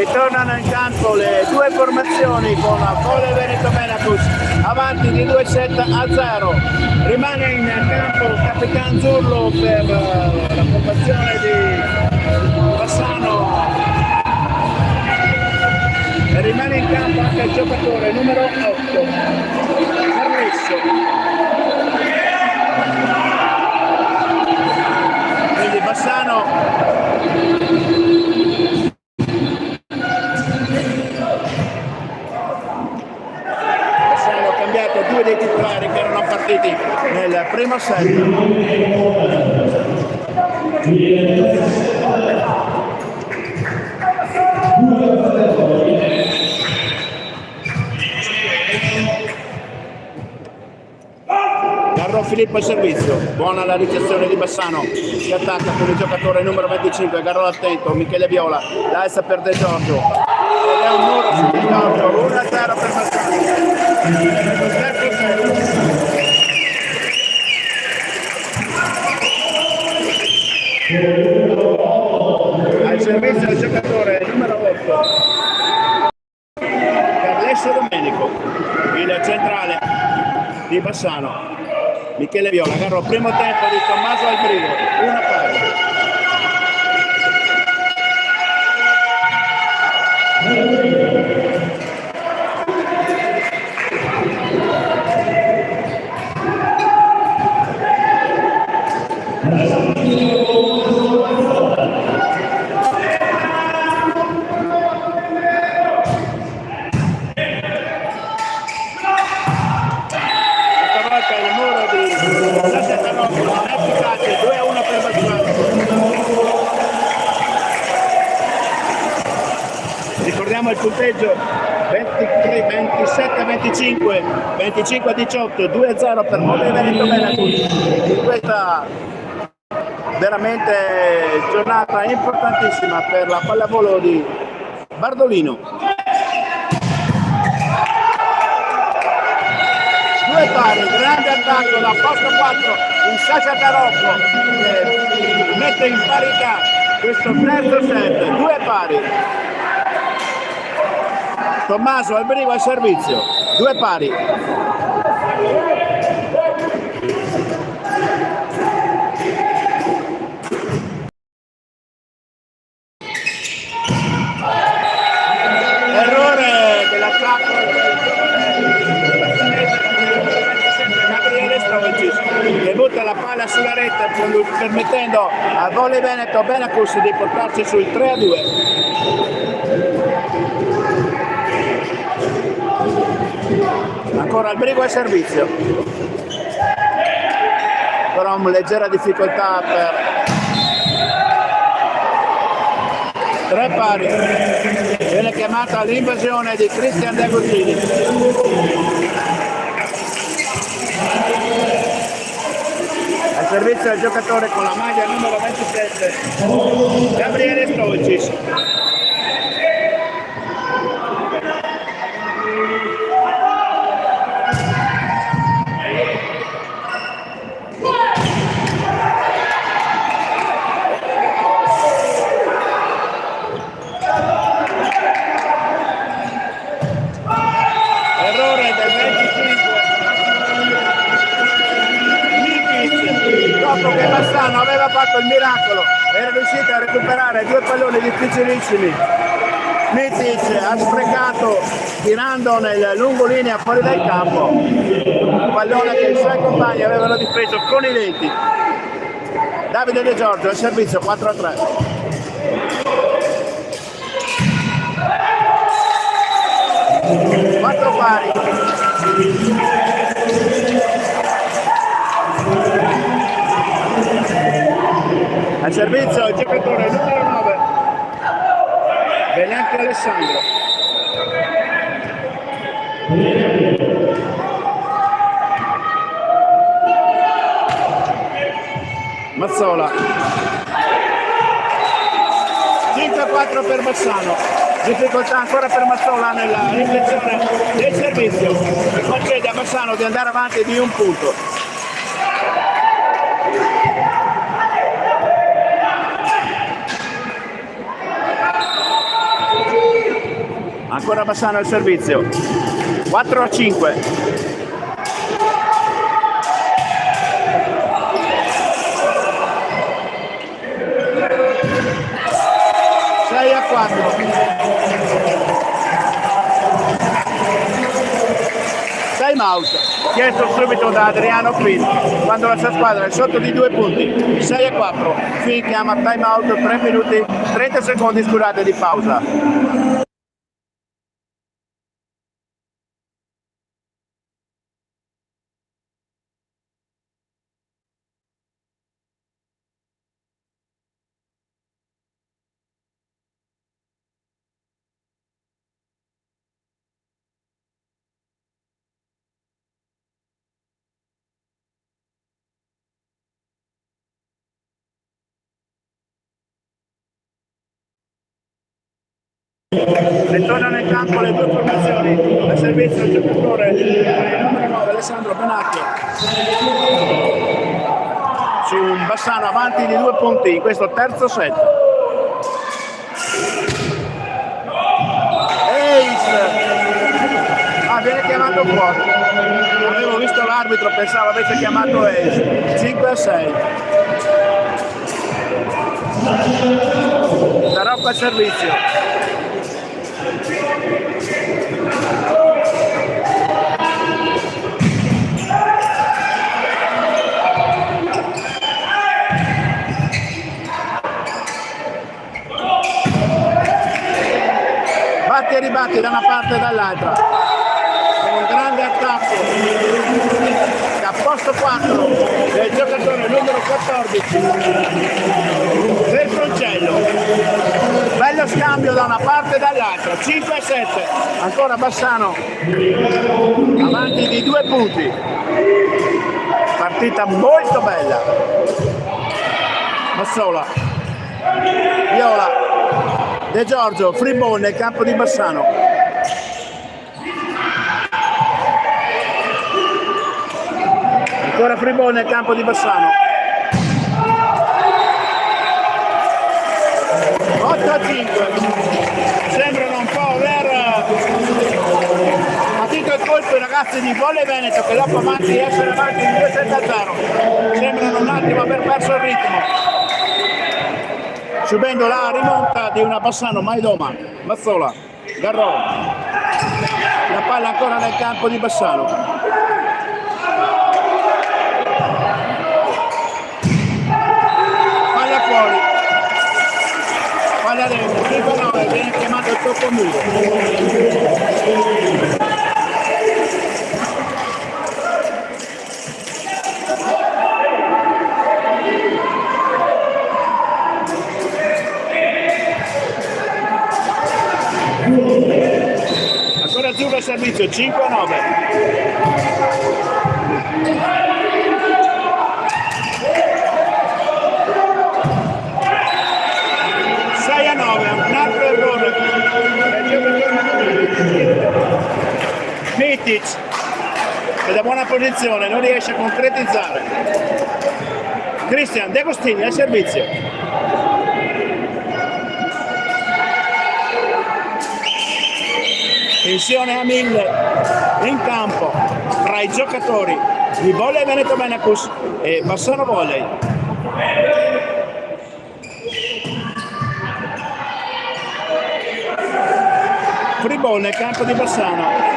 Ritornano in campo le due formazioni con Volley Veneto Benacus avanti di 2-7-0. Rimane in campo Capitan Zurlo per la formazione di Bassano. E rimane in campo anche il giocatore numero 8, Carlesso. Quindi Bassano ha cambiato due dei titolari che erano partiti nel primo set. Garro Filippo il servizio, buona la ricezione di Bassano, si attacca con il giocatore numero 25, Garro attento, Michele Viola, l'alza per De Giorgio, ed è un muro su De Giorgio, 1-0 per Bassano. Al servizio del giocatore numero 8, Carlesso Domenico, il centrale di Bassano. Michele Viola, Garro, primo tempo di Tommaso Albrigo, 1-0. Ricordiamo il punteggio 27-25, 25-18, 2-0 per Volley Veneto Benacus in questa veramente giornata importantissima per la pallavolo di Bardolino. Due pari, grande attacco da posto 4 in Sasha Tarocco che mette in parità questo terzo set, due pari. Tommaso Albrigo al servizio, due pari. Errore dell'attacco Gabriele Stoicis che butta la palla sulla rete permettendo a Volley Veneto Benacus di portarsi sul 3-2. Ancora Albrigo al servizio, però una leggera difficoltà per tre pari. Viene chiamata l'invasione di Cristian De Agostini. Al servizio del giocatore con la maglia numero 27 Gabriele Stoicis. Dopo che Bassano aveva fatto il miracolo, era riuscito a recuperare due palloni difficilissimi. Mitic ha sprecato tirando nel lungolinea fuori dal campo, un pallone che i suoi compagni avevano difeso con i denti. Davide De Giorgio al servizio, 4-3. Quattro pari. Al servizio il giocatore numero 9 Benetti Alessandro. Mazzola. 5-4 per Bassano, difficoltà ancora per Mazzola nella riflessione del servizio che concede a Bassano di andare avanti di un punto. ancora Bassano il servizio, 4-5. 6-4. Time out chiesto subito da Adriano Quinn quando la sua squadra è sotto di 2 punti. 6-4. Quinn chiama time out, 3 minuti 30 secondi scusate di pausa. Ritornano in campo le due formazioni, a servizio il giocatore numero 9 Alessandro Benacchio su un Bassano avanti di 2 punti in questo terzo set. Ace! Viene chiamato fuori, avevo visto l'arbitro, pensavo avesse chiamato Ace. 5-6. Tarocco al servizio. Batti e ribatti da una parte e dall'altra, un grande attacco da posto 4 del giocatore numero 14 del Froncello. Bello scambio da una parte e dall'altra, 5-7, ancora Bassano avanti di 2 punti, partita molto bella. Massola, Viola, De Giorgio, free ball nel campo di Bassano. Ancora free ball nel campo di Bassano. 8-5. Sembrano un po' aver partito il colpo i ragazzi di Volley Veneto che dopo avanti essere avanti di 2-7-0. Sembrano un attimo aver perso il ritmo. Subendo la rimonta di una Bassano Maidoma, Mazzola, Garrò, la palla ancora nel campo di Bassano. Palla fuori, palla dentro, 5-9, viene chiamato il tocco muro. Ancora Giuga al servizio, 5-9. 6-9, un altro errore. Mitic, che da buona posizione non riesce a concretizzare. Cristian De Agostini al servizio. Tensione a 1000 in campo tra i giocatori di Volley Veneto Benacus e Bassano Volley. Free ball nel campo di Bassano.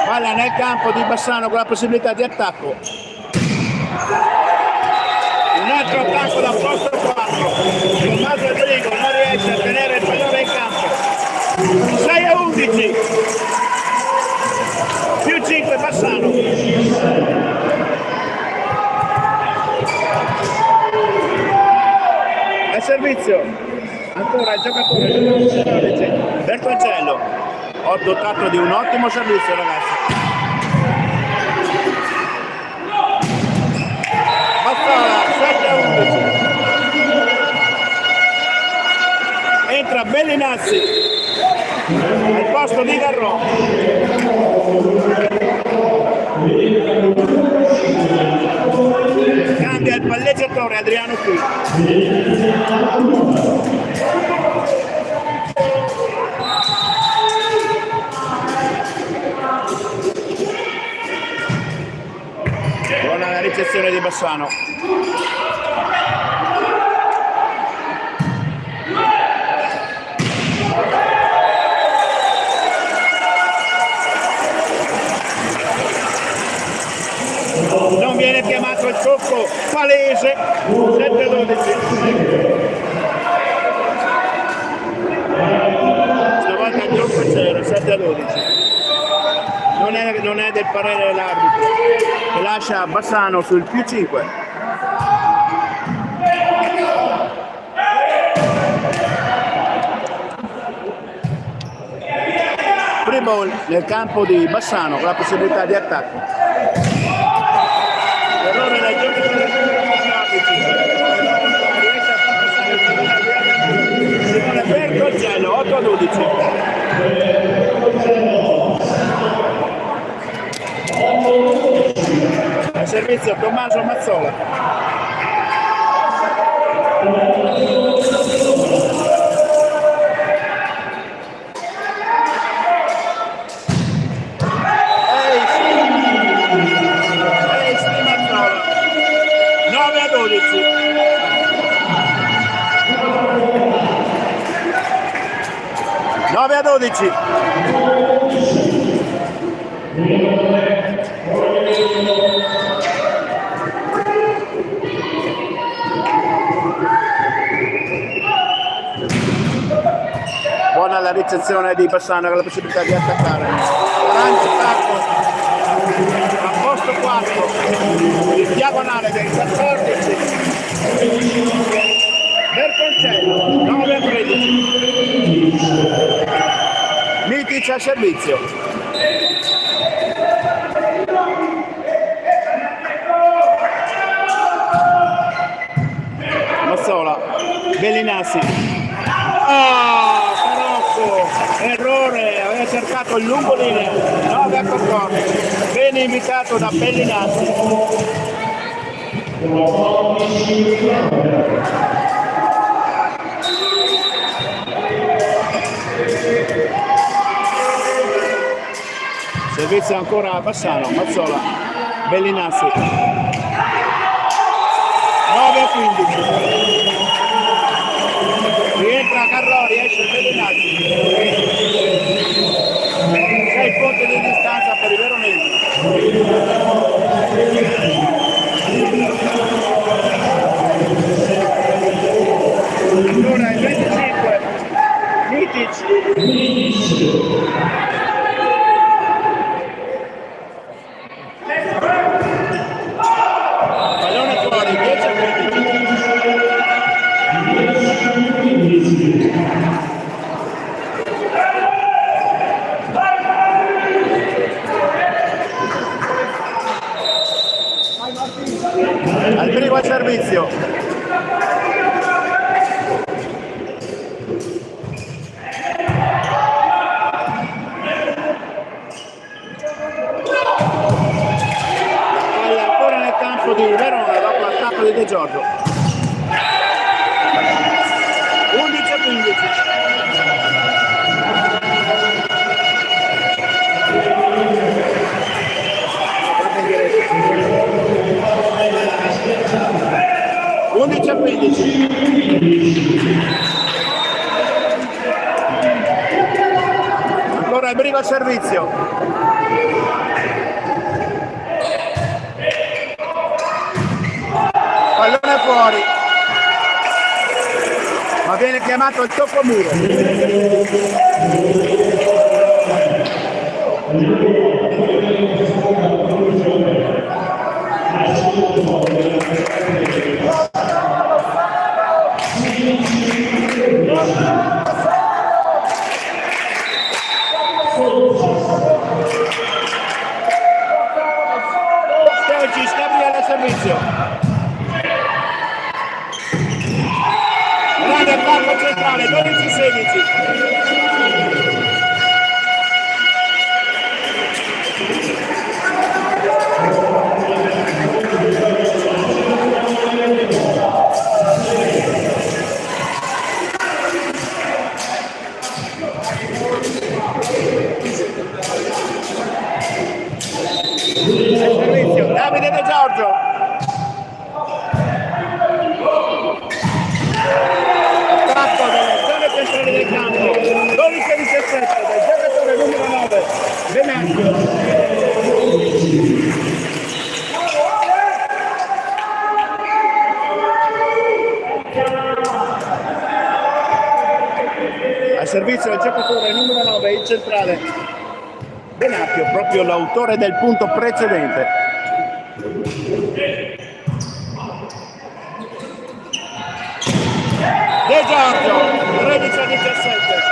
Palla nel campo di Bassano con la possibilità di attacco. Un altro attacco da posto 4. Tommaso Rodrigo non riesce a tenere il pallone in campo. 6-11. Più 5 Bassano. servizio, ancora il giocatore numero 14 Bertoncello. Ho dotato di un ottimo servizio, ragazzi. Mazzola 7-11. Entra Bellinazzi al posto di Garrò. Cambia il palleggiatore Adriano qui. Buona la ricezione di Bassano. Non viene chiamato il tocco palese. 7-12. Stavolta il tocco c'era, 7-12. Non è del parere dell'arbitro, che lascia Bassano sul più 5. Free ball nel campo di Bassano con la possibilità di attacco. Errore del giocatore Simone Bertoncello, 8-12. Al servizio Tommaso Mazzola. Mazzola. 9-12. Buona la ricezione di Bassano con la possibilità di attaccare. A posto 4, il diagonale del 14. Bertoncello, 9-13. Mitic a servizio. Mazzola, Bellinazzi. Tarocco, errore, aveva cercato il lungo linea, 9-14. Bene invitato da Bellinazzi. Servizio ancora a Bassano, Mazzola, Bellinazzi. 9-15. Rientra Carrori, esce Bellinazzi. 6 punti di distanza per i veronesi. Ancora il 25. Mitic. Pallone fuori, 10-15. Al primo al servizio. Palla ancora nel campo di Verona dopo l'attacco di De Giorgio. 11-15. Ancora il brigo al servizio. Pallone fuori. Ma viene chiamato il tocco muro. servizio. Grande attacco centrale, 12-16. Servizio, Davide De Giorgio. Attacco delle zone centrali del campo. 12-17 del giocatore numero 9, Venezio. Al servizio del giocatore numero 9, il centrale Benacchio, proprio l'autore del punto precedente. De Giorgio, 13-17.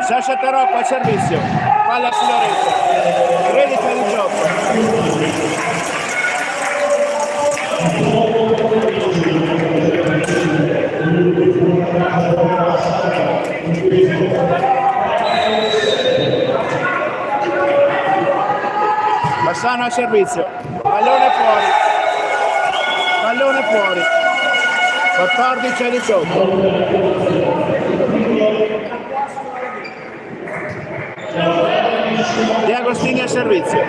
Sasha Tarocco al servizio, palla sulla rete, 13-18. Bassano al servizio, pallone fuori, 14-18. De Agostini al servizio.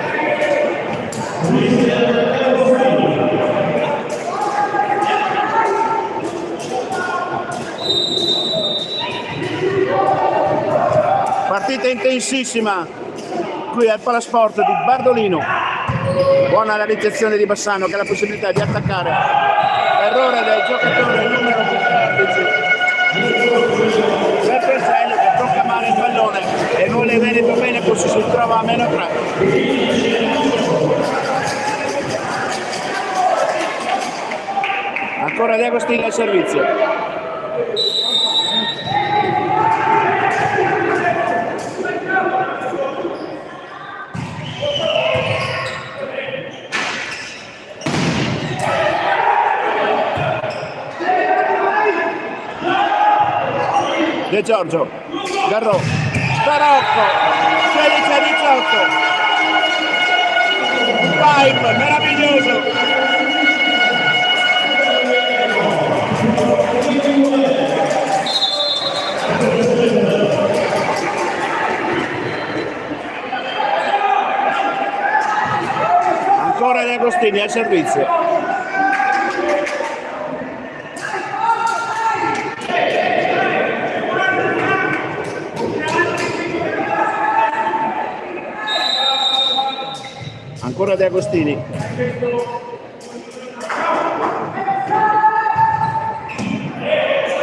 Partita intensissima qui al Palasport di Bardolino. Buona la ricezione di Bassano che ha la possibilità di attaccare. Errore del giocatore numero 14. Bertelsello che tocca male il pallone e non le Veneto bene, così si trova a -3. Ancora De Agostini al servizio. De Giorgio, Garrò, Tarocco, 16-18. Pipe, meraviglioso. Ancora De Agostini al servizio. Ancora De Agostini.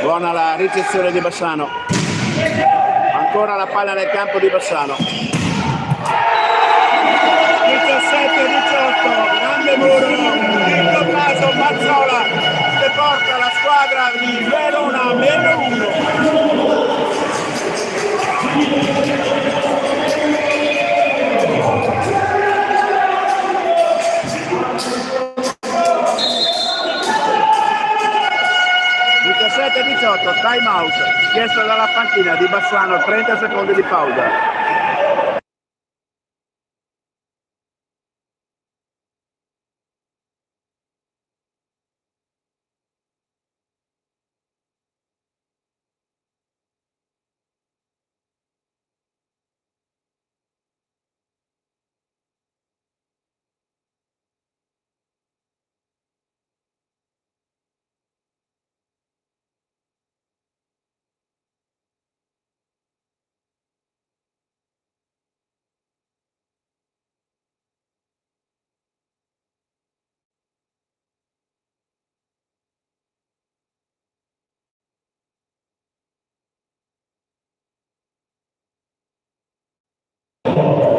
Buona la ricezione di Bassano. Ancora la palla nel campo di Bassano. 17-18, grande muro, in questo caso Mazzola che porta la squadra di Verona a -1. Time out chiesto dalla panchina di Bassano, 30 secondi di pausa.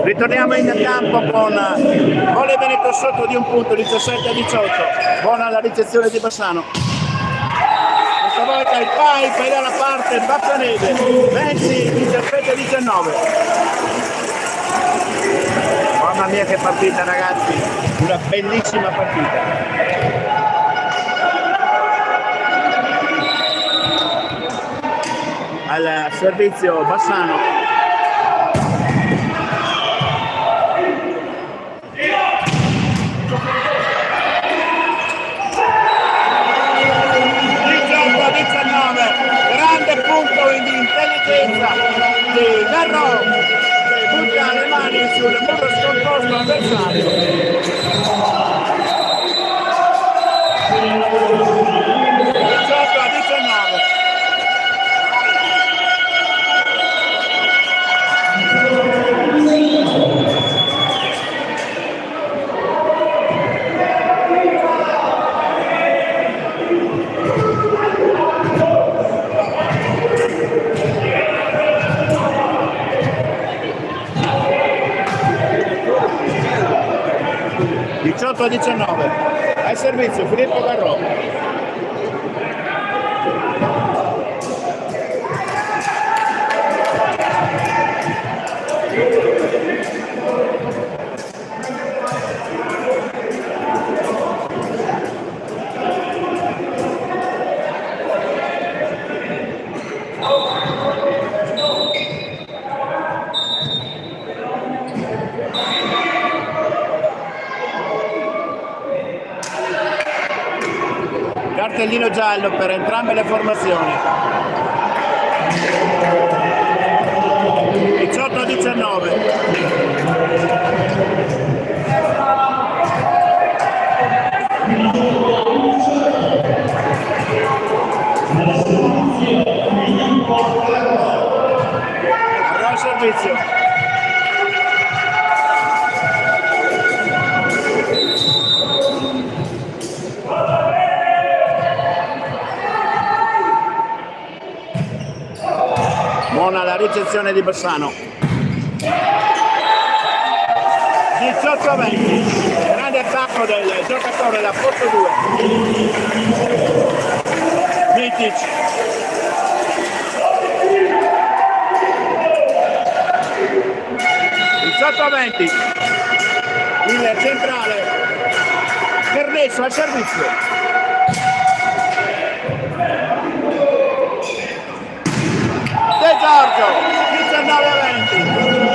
Ritorniamo in campo con Volley Veneto sotto di un punto, 17-18. Buona la ricezione di Bassano. Questa volta il pipe è dalla parte Baccanese, 20-17-19. Mamma mia che partita ragazzi, una bellissima partita. Al servizio Bassano. Grande punto di intelligenza di Garro che butta le mani sul muro scomposto avversario. 18-19. 18-19. Al servizio Filippo Garro. Cartellino giallo per entrambe le formazioni. 18-19. Al servizio. Buona la ricezione di Bassano. 18-20. Grande attacco del giocatore da posto 2. Mitic. 18-20. Il centrale Pernesso al servizio. De Giorgio, 19-20.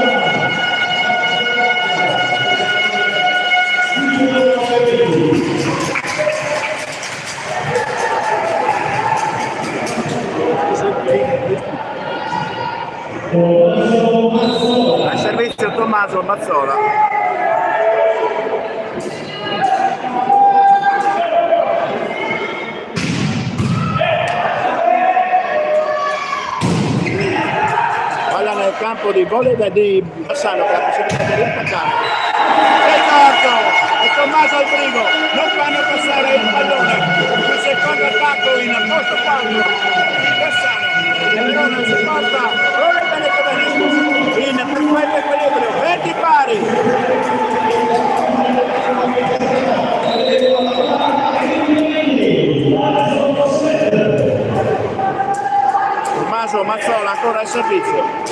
Al servizio Tommaso Mazzola. Nel campo di volley di Bassano che ha la possibilità di riattaccare. E Giorgio e Tommaso Albrigo non fanno passare il pallone. Il secondo attacco in posto 4 di Bassano. E Verona si porta Volley Veneto in perfetto equilibrio, 20 pari. Tommaso Mazzola ancora al servizio.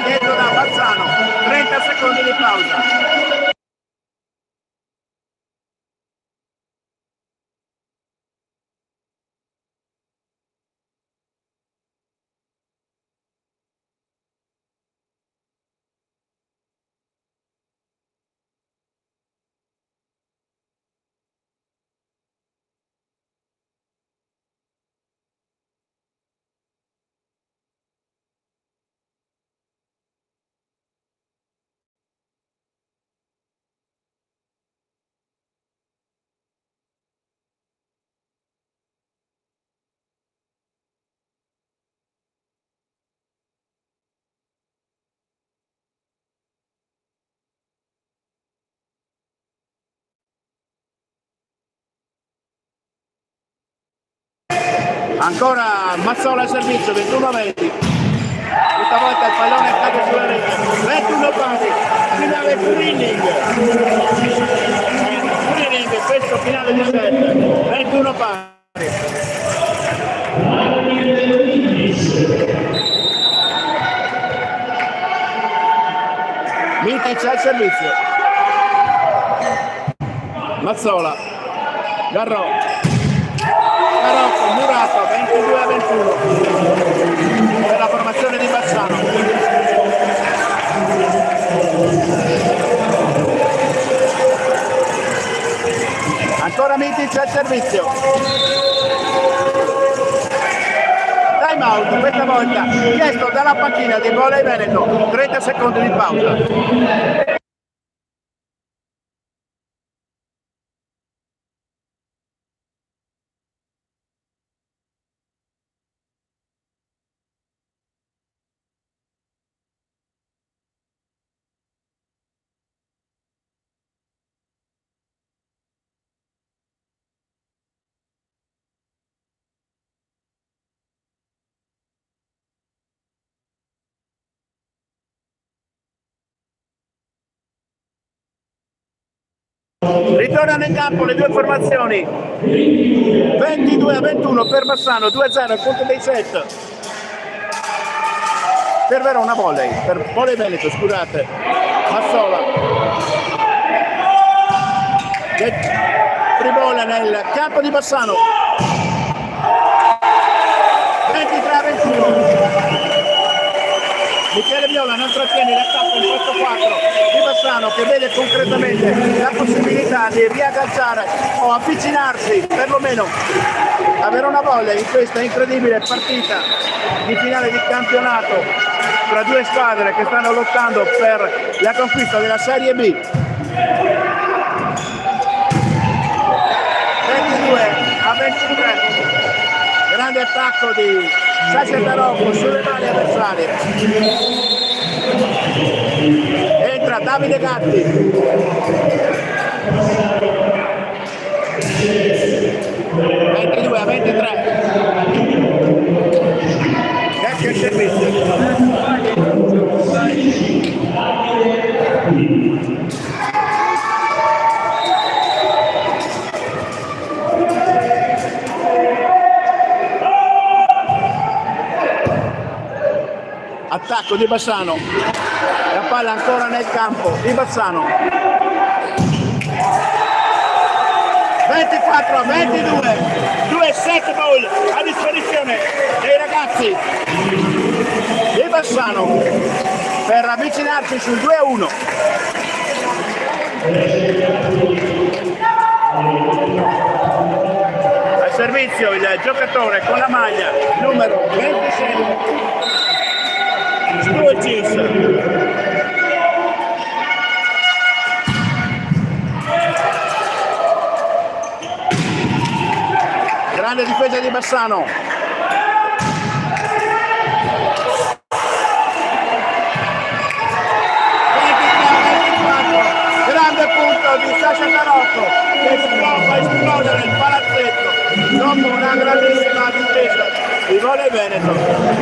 Dietro da Bassano, 30 secondi di pausa. Ancora Mazzola al servizio, 21-20. Questa volta il pallone cade sulla rete, 21 pari, finale Kuriling, questo finale di set, 21 pari. Mitic al servizio, Mazzola, Garrò, Murato, 22-21 per la formazione di Bassano. Ancora Mitic al servizio. Time out, questa volta chiesto dalla panchina di Volley Veneto, 30 secondi di pausa. Ritornano in campo le due formazioni, 22-21 per Bassano, 2-0 il punto dei set per Verona Volley, per Volley Veneto, scusate. Mazzola che tribola nel campo di Bassano, 23-21. Michele Viola non trattiene l'attacco in questo 4 di Bassano, che vede concretamente la possibilità di riagganciare o avvicinarsi perlomeno a Verona Volley in questa incredibile partita di finale di campionato tra due squadre che stanno lottando per la conquista della Serie B. 22-23, grande attacco di Sasha Tarocco sulle mani avversarie. Entra Davide Gatti. (22 a 23). Gatti al servizio. Attacco di Bassano, la palla ancora nel campo di Bassano, 24-22, 2 set ball a disposizione dei ragazzi di Bassano per avvicinarsi sul 2-1. Al servizio il giocatore con la maglia numero 27, Sturgis. Grande difesa di Bassano. Grande punto di Sasha Tarocco che fa esplodere il palazzetto dopo una grandissima difesa di Volley Veneto.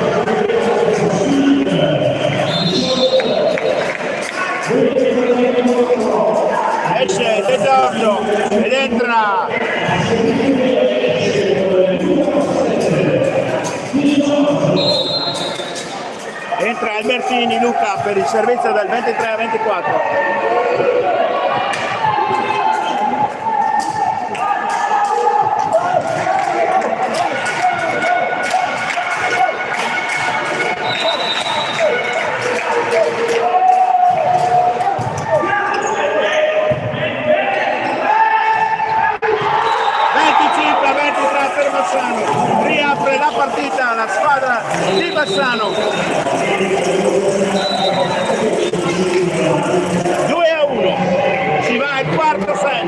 Esce De Giorgio ed entra Albertini Luca per il servizio del 23-24. Riapre la partita la squadra di Bassano, 2-1, si va al quarto set.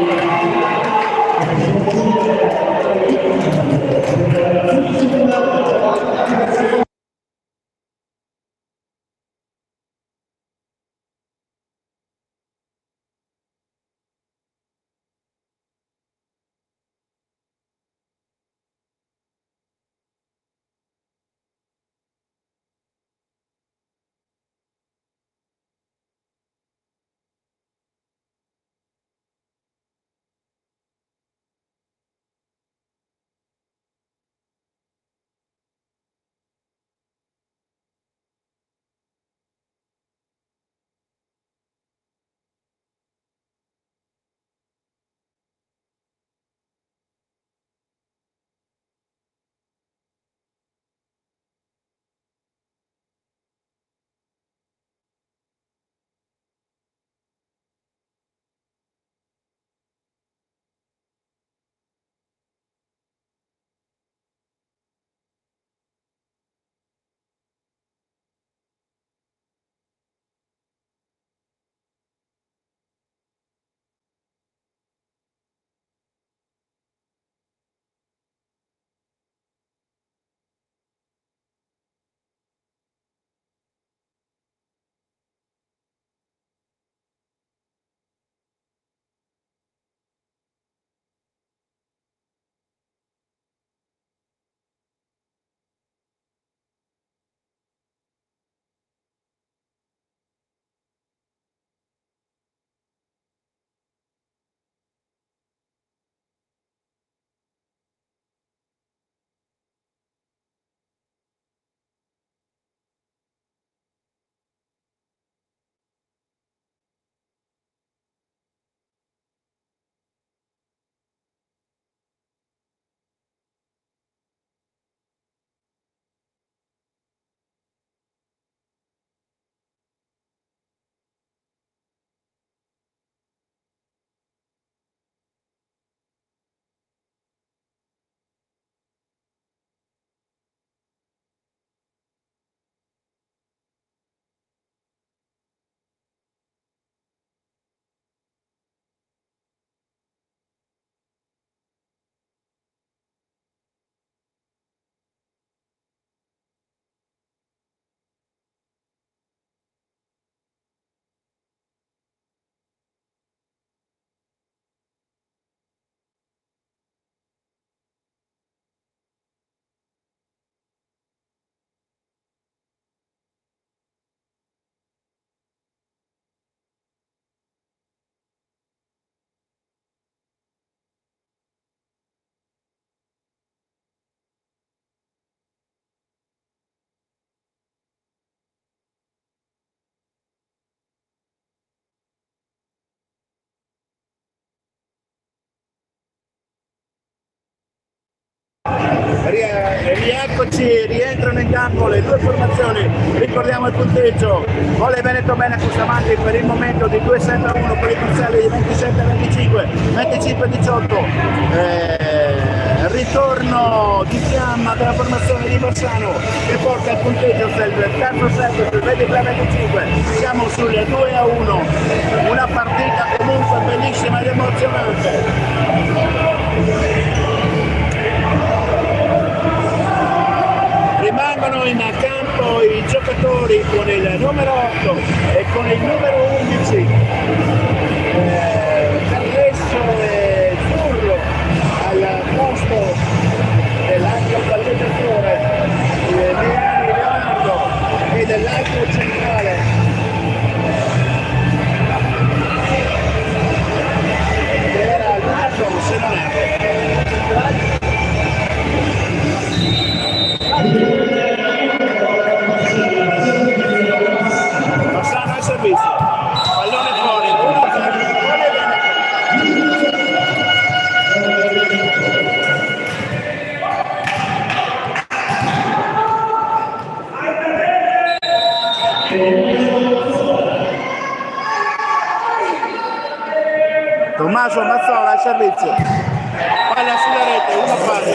Rieccoci, rientrano in campo le due formazioni, ricordiamo il punteggio, Volley Veneto Benacus avanti per il momento di 2-7-1 per i parziali di 27-25, 25-18, ritorno di fiamma della formazione di Bassano che porta il punteggio del terzo set sul 23-25, siamo sulle 2-1, una partita comunque bellissima ed emozionante. Rimangono in campo i giocatori con il numero 8 e con il numero 11, Carlesso e Zurlo al posto dell'altro palleggiatore Leani Leonardo e dell'altro centrale che era l'altro se non erro. Bassano al servizio, pallone fuori, 1-0. Tommaso Mazzola al servizio, palla sulla rete, una palla.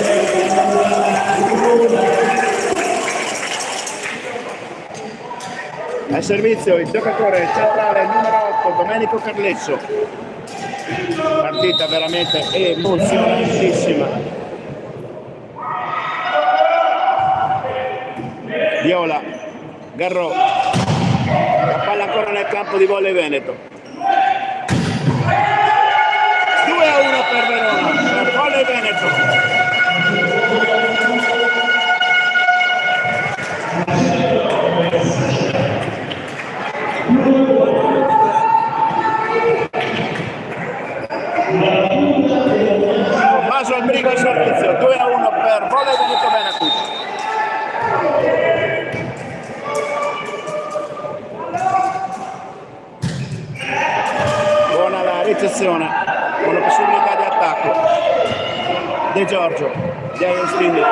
Al servizio il giocatore centrale numero 8 Domenico Carlesso. Partita veramente emozionantissima. Viola, Garrò, la palla ancora nel campo di Volley Veneto. 2-1 per Verona, per Volley Veneto. Tommaso Albrigo al servizio, 2-1 per Volley Veneto Benacus. Buona la ricezione, con la possibilità di attacco. De Giorgio, di Agostini. La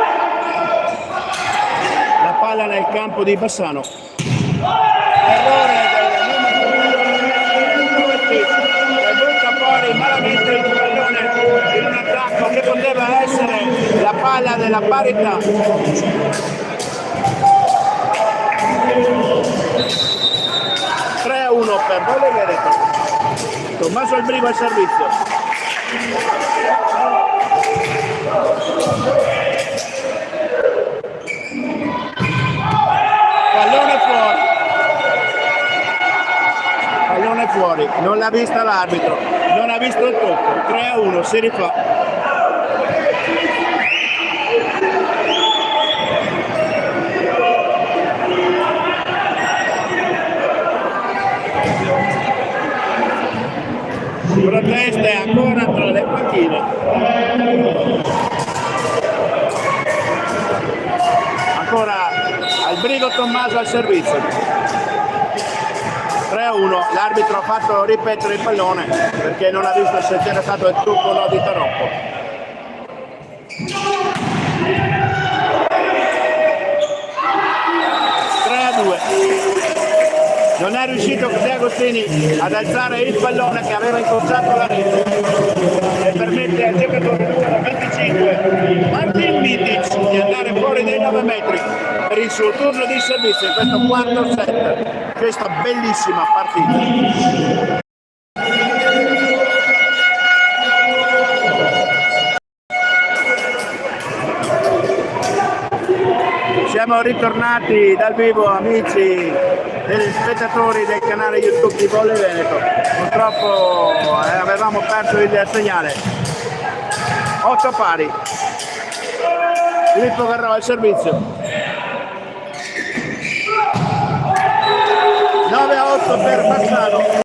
palla nel campo di Bassano. Errore del numero 2 che butta fuori malamente il pallone in un attacco che poteva essere la palla della parità. 3-1 per Volley Veneto. Tommaso Albrigo al servizio. Pallone fuori. Pallone fuori, non l'ha vista l'arbitro, non ha visto il tocco. 3-1, si rifà. Proteste ancora tra le panchine. Ancora Albrigo Tommaso al servizio. 3-1, l'arbitro ha fatto ripetere il pallone perché non ha visto se c'era stato il tocco o no di Tarocco. 3-2. Non è riuscito José Agostini ad alzare il pallone che aveva incrociato la rete e permette al giocatore numero 25 Martin Mitic di andare fuori dai 9 metri per il suo turno di servizio in questo quarto set, questa bellissima partita. Siamo ritornati dal vivo, amici degli spettatori del canale YouTube di Volley Veneto. Purtroppo avevamo perso il segnale. 8 pari. Filippo Garrò al servizio. 9-8 per Bassano.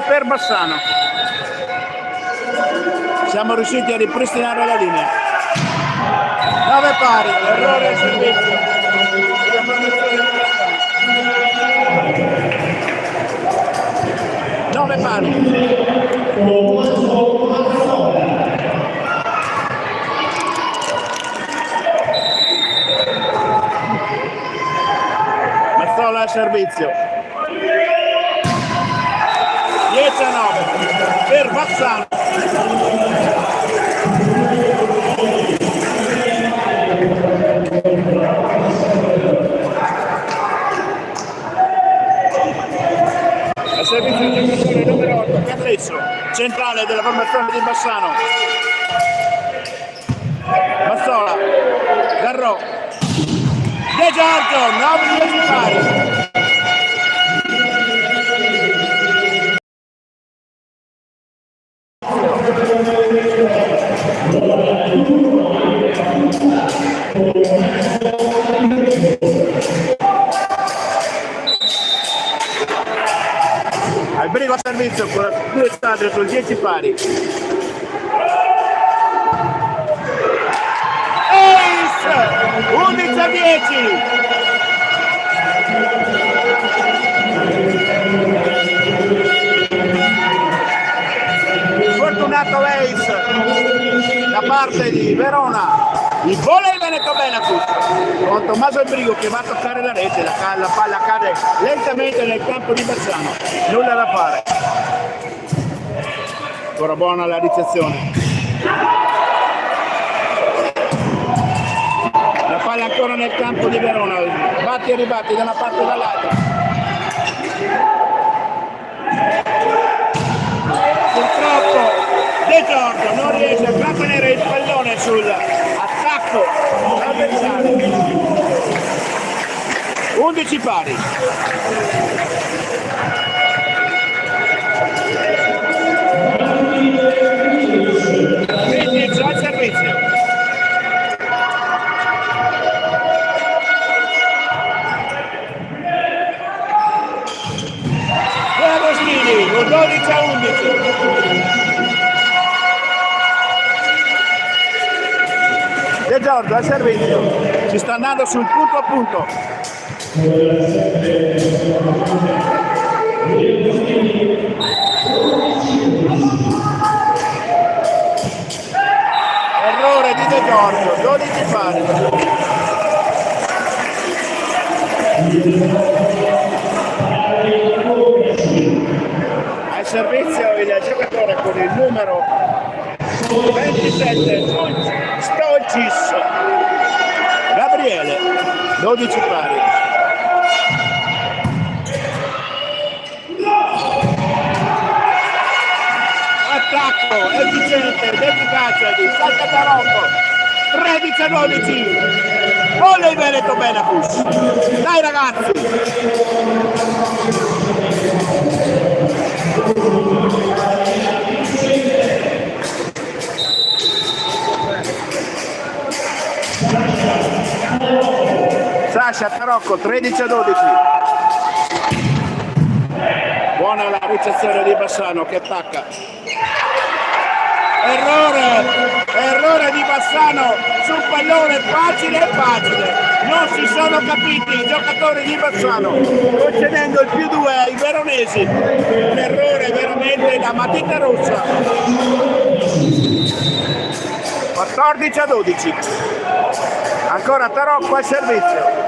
Per Bassano. Siamo riusciti a ripristinare la linea. 9 pari, errore al servizio. 9 pari. Mazzola al servizio. 10-9 per Bassano. Al servizio del giocatore numero 8, Carlesso, centrale della formazione di Bassano. Mazzola, Garrò, De Giorgio, 9-10 pari. Albrigo a servizio con 2 stadi sul 10 pari. Ace! 11-10! Fortunato Ace da parte di Verona. Il volley Veneto Benacus con Tommaso Albrigo che va a toccare la rete, la palla cade lentamente nel campo di Bassano, nulla da fare. Ancora buona la ricezione, la palla ancora nel campo di Verona, batti e ribatti da una parte e dall'altra. Purtroppo De Giorgio non riesce a trattenere il pallone sull'attacco avversario. 11 pari. Vintage al servizio. Agostini, 12-11. De Giorgio al servizio, ci sta andando sul punto a punto. Errore di De Giorgio, 12 pari. Al servizio il giocatore con il numero 27 Stolcis Gabriele, 12 pari. Attacco efficiente ed efficace di Salta Tarocco, 13-12. Volley Veneto Benacus. Dai ragazzi! Sasha Tarocco, 13-12. Buona la ricezione di Bassano che attacca. Errore di Bassano sul pallone facile. Non si sono capiti i giocatori di Bassano, concedendo il +2 ai veronesi. Un errore veramente da matita rossa. 14-12. Ancora Tarocco al servizio.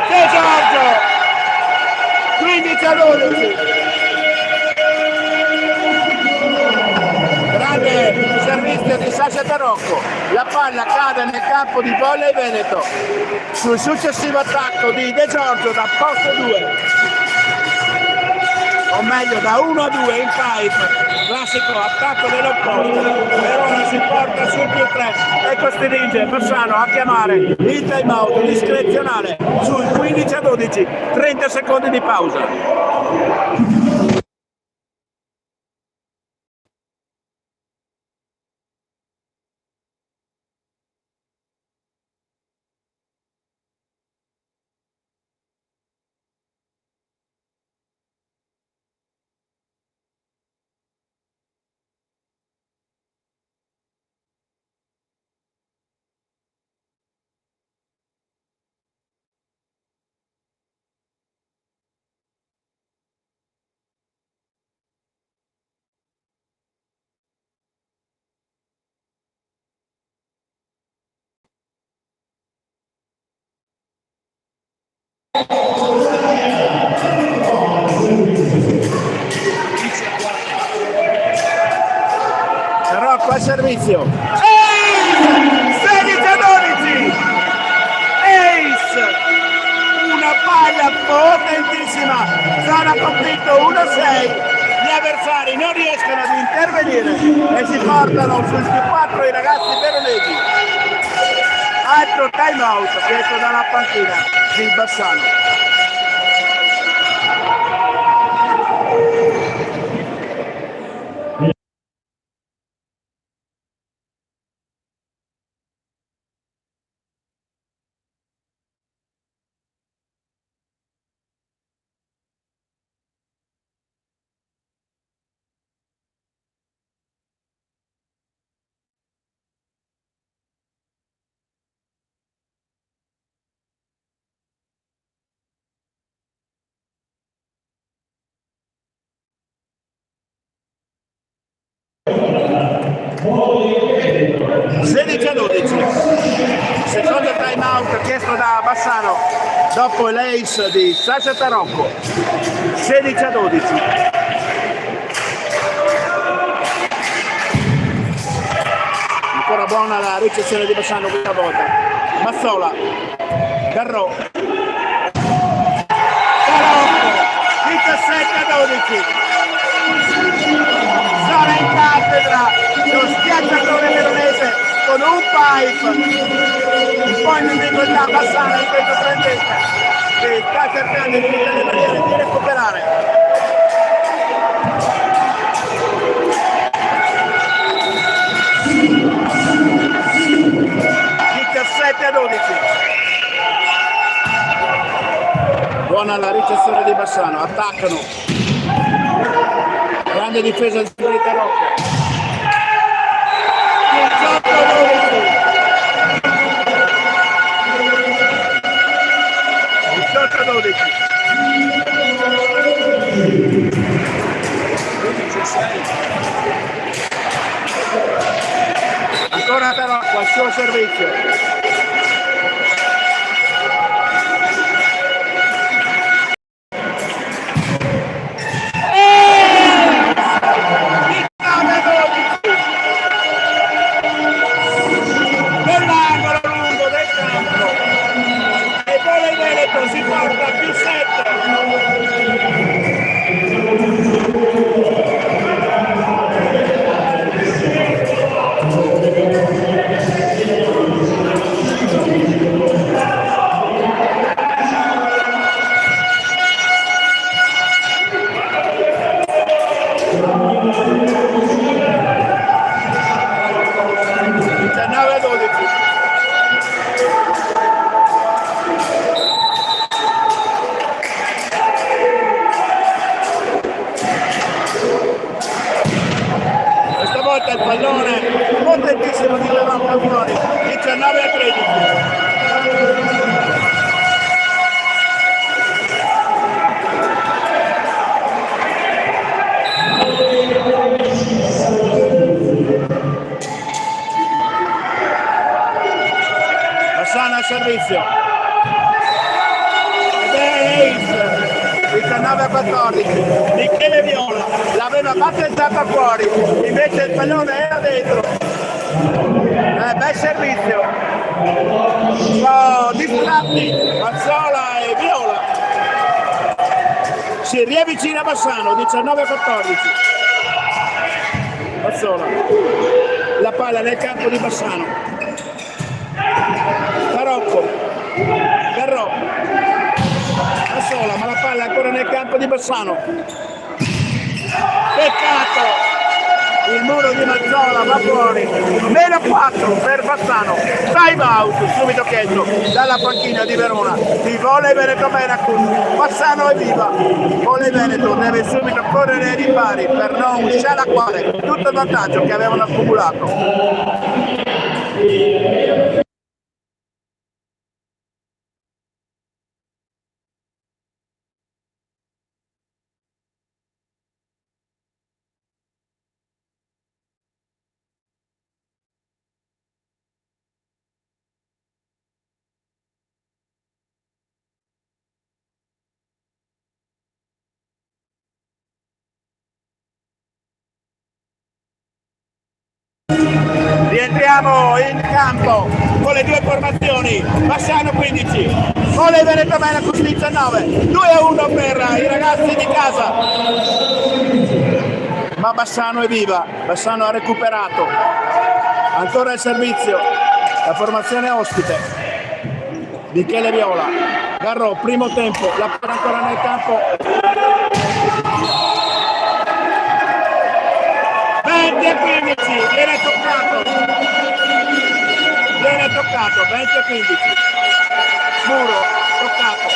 De Giorgio, 15-12. Grande servizio di Sasha Tarocco, la palla cade nel campo di Volley Veneto sul successivo attacco di De Giorgio da posto 2, o meglio da 1-2 in pipe, classico attacco dell'opposto. Verona si porta sul +3 e costringe Bassano a chiamare il time out discrezionale sul 15-12, 30 secondi di pausa. servizio. Ace! 16-12! Ace! Una palla potentissima, zona conflitto 1-6. Gli avversari non riescono ad intervenire e si portano sul più 4 i ragazzi veronesi. Altro time out chiesto dalla panchina di Bassano. Secondo time out chiesto da Bassano dopo l'ace di Sasha Tarocco. 16-12. Ancora buona la ricezione di Bassano questa volta. Mazzola, Garrò, Tarocco, 17-12. Zona in cattedra, lo schiacciatore veronese con un pipe, un po' in difficoltà Bassano in questo frangente che sta cercando di tutte le maniere di recuperare. A 12. Buona la ricezione di Bassano, attaccano. Grande difesa di Tarocco. 18-12. Ancora Tarocco al suo servizio. Si porta più 7. Il pallone potentissimo di Tarocco fuori, 19-13. Bassano al servizio ed è Ace, 19-14. Michele Viola l'aveva battezzata fuori, invece il pallone era dentro. Bel servizio. Distratti Mazzola e Viola. Si riavvicina Bassano, 19-14. Mazzola. La palla nel campo di Bassano. Tarocco. Garrò. Mazzola, ma la palla è ancora nel campo di Bassano. Peccato! Il muro di Mazzola va fuori. Meno 4 per Bassano. Time out subito chiesto dalla panchina di Verona di Volley Veneto Benacus. Bassano è viva. Volley Veneto deve subito correre ai ripari per non scialacquare tutto il vantaggio che avevano accumulato. Entriamo in campo con le due formazioni. Bassano 15, Volley Veneto Menacus 19, 2-1 per i ragazzi di casa. Ma Bassano è viva, Bassano ha recuperato. Ancora il servizio, la formazione ospite. Michele Viola, Garro, primo tempo, la palla ancora nel campo. 20-15, viene toccato, 20-15, Muro, toccato.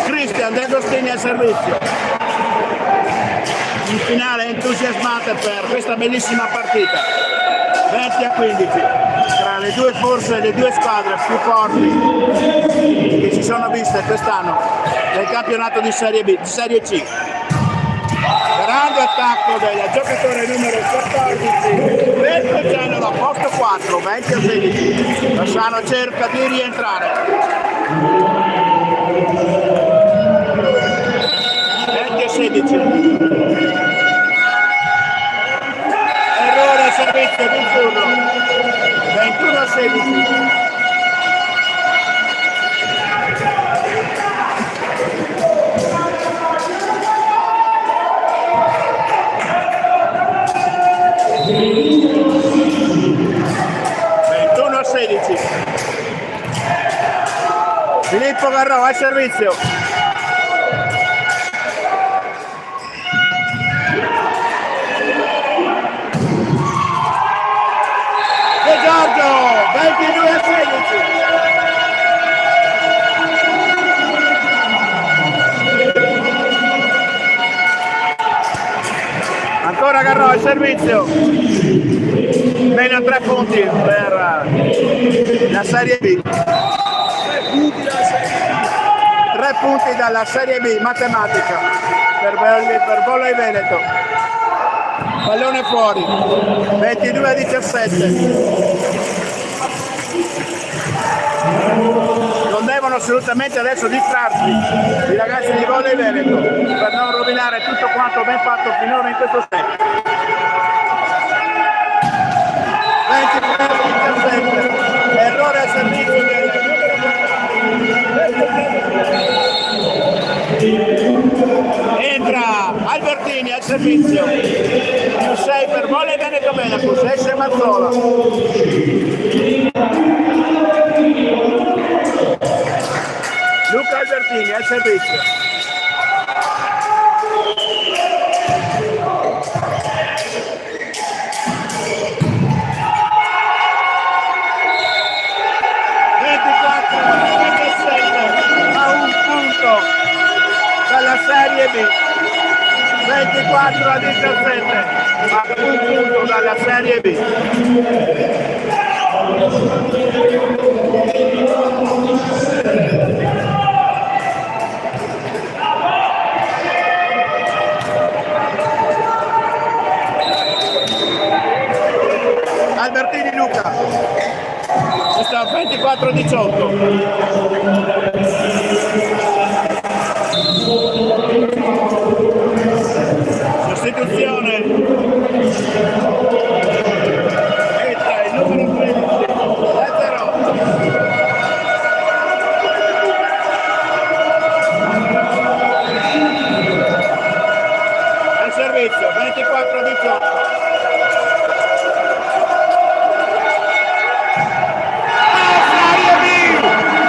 Cristian D'Agostini al servizio. In finale entusiasmate per questa bellissima partita. 20-15, tra le due forze, le due squadre più forti che si sono viste quest'anno nel campionato di Serie B, di Serie C. Grande attacco del giocatore numero 14 Berto Genova, posto 4, 20-16. Bassano cerca di rientrare. 20-16. Errore servizio di turno. 21-16. Filippo Garro al servizio. De Giorgio, 22-16. Ancora Garro al servizio. Meno 3 punti per la Serie B. 3 punti dalla Serie B matematica per Volley Veneto. Pallone fuori, 22-17. Non devono assolutamente adesso distrarsi i ragazzi di Volley Veneto per non rovinare tutto quanto ben fatto finora in questo set. 23-17, errore al servizio del entra Albertini al servizio, più 6 per Volley Veneto Menacus, esce Mazzola. Luca Albertini al servizio. Dalla Serie B, 24-17, ma un punto dalla Serie B. Albertini Luca, questo è 24-18. Sostituzione, entra il numero 13, Lazzaro. Al servizio, 24-18.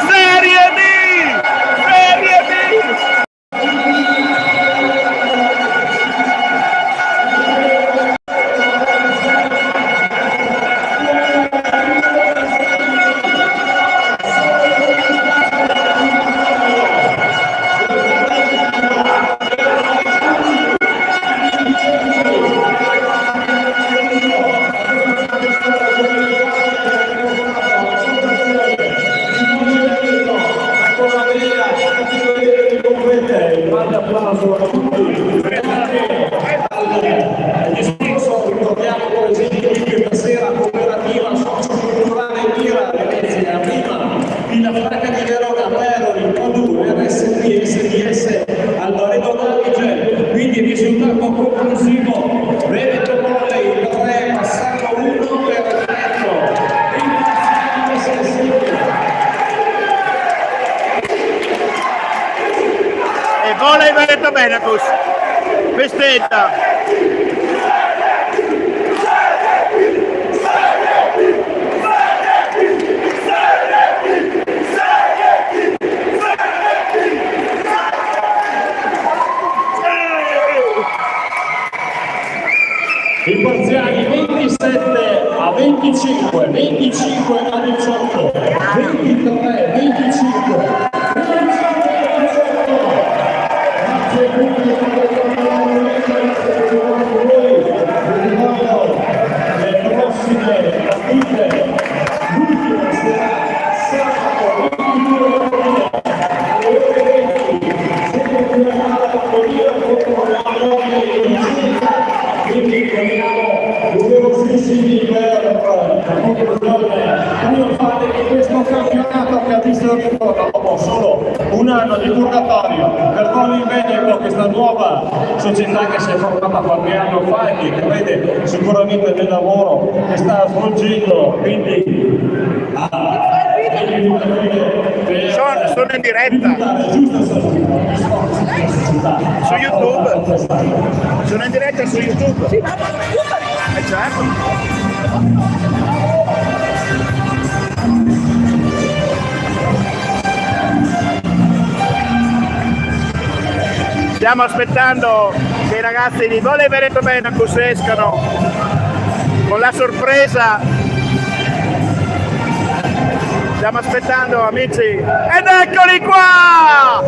Serie B! Benetton festeggia. I parziali 27-25, 25-18, 23-25. Solo un anno di purgatorio per Volley Veneto, questa nuova società che si è formata qualche anno fa e che crede sicuramente nel lavoro che sta svolgendo, quindi sono in diretta su YouTube, sono in diretta su YouTube. Certo. Stiamo aspettando che i ragazzi di Volley Veneto Benetton escano con la sorpresa. Stiamo aspettando, amici, ed eccoli qua!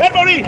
Eccoli!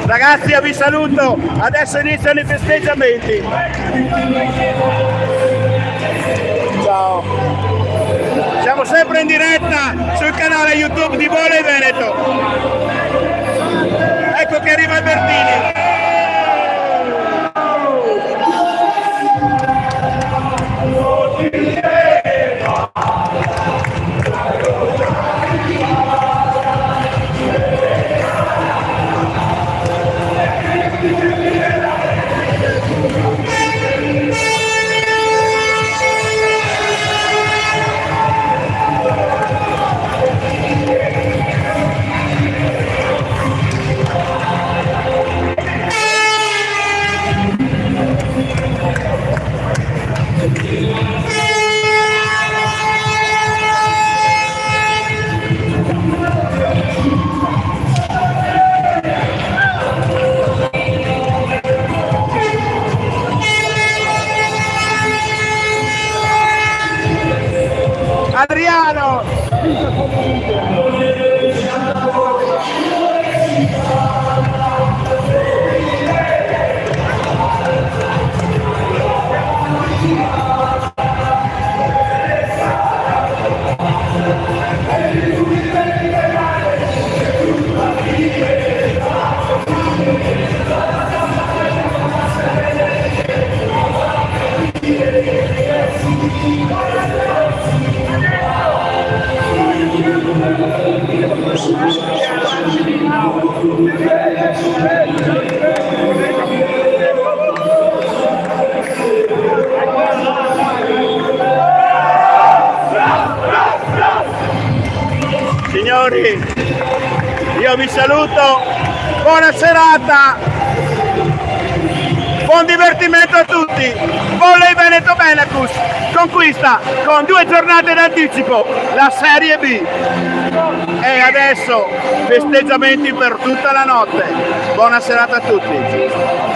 Ragazzi, io vi saluto, adesso iniziano i festeggiamenti. Ciao. Siamo sempre in diretta sul canale YouTube di Volley Veneto. Ecco che arriva Albertini. Adriano! Signori, io vi saluto, buona serata! buon divertimento a tutti. Volley Veneto Benacus conquista con 2 giornate d'anticipo la Serie B. E adesso festeggiamenti per tutta la notte. Buona serata a tutti.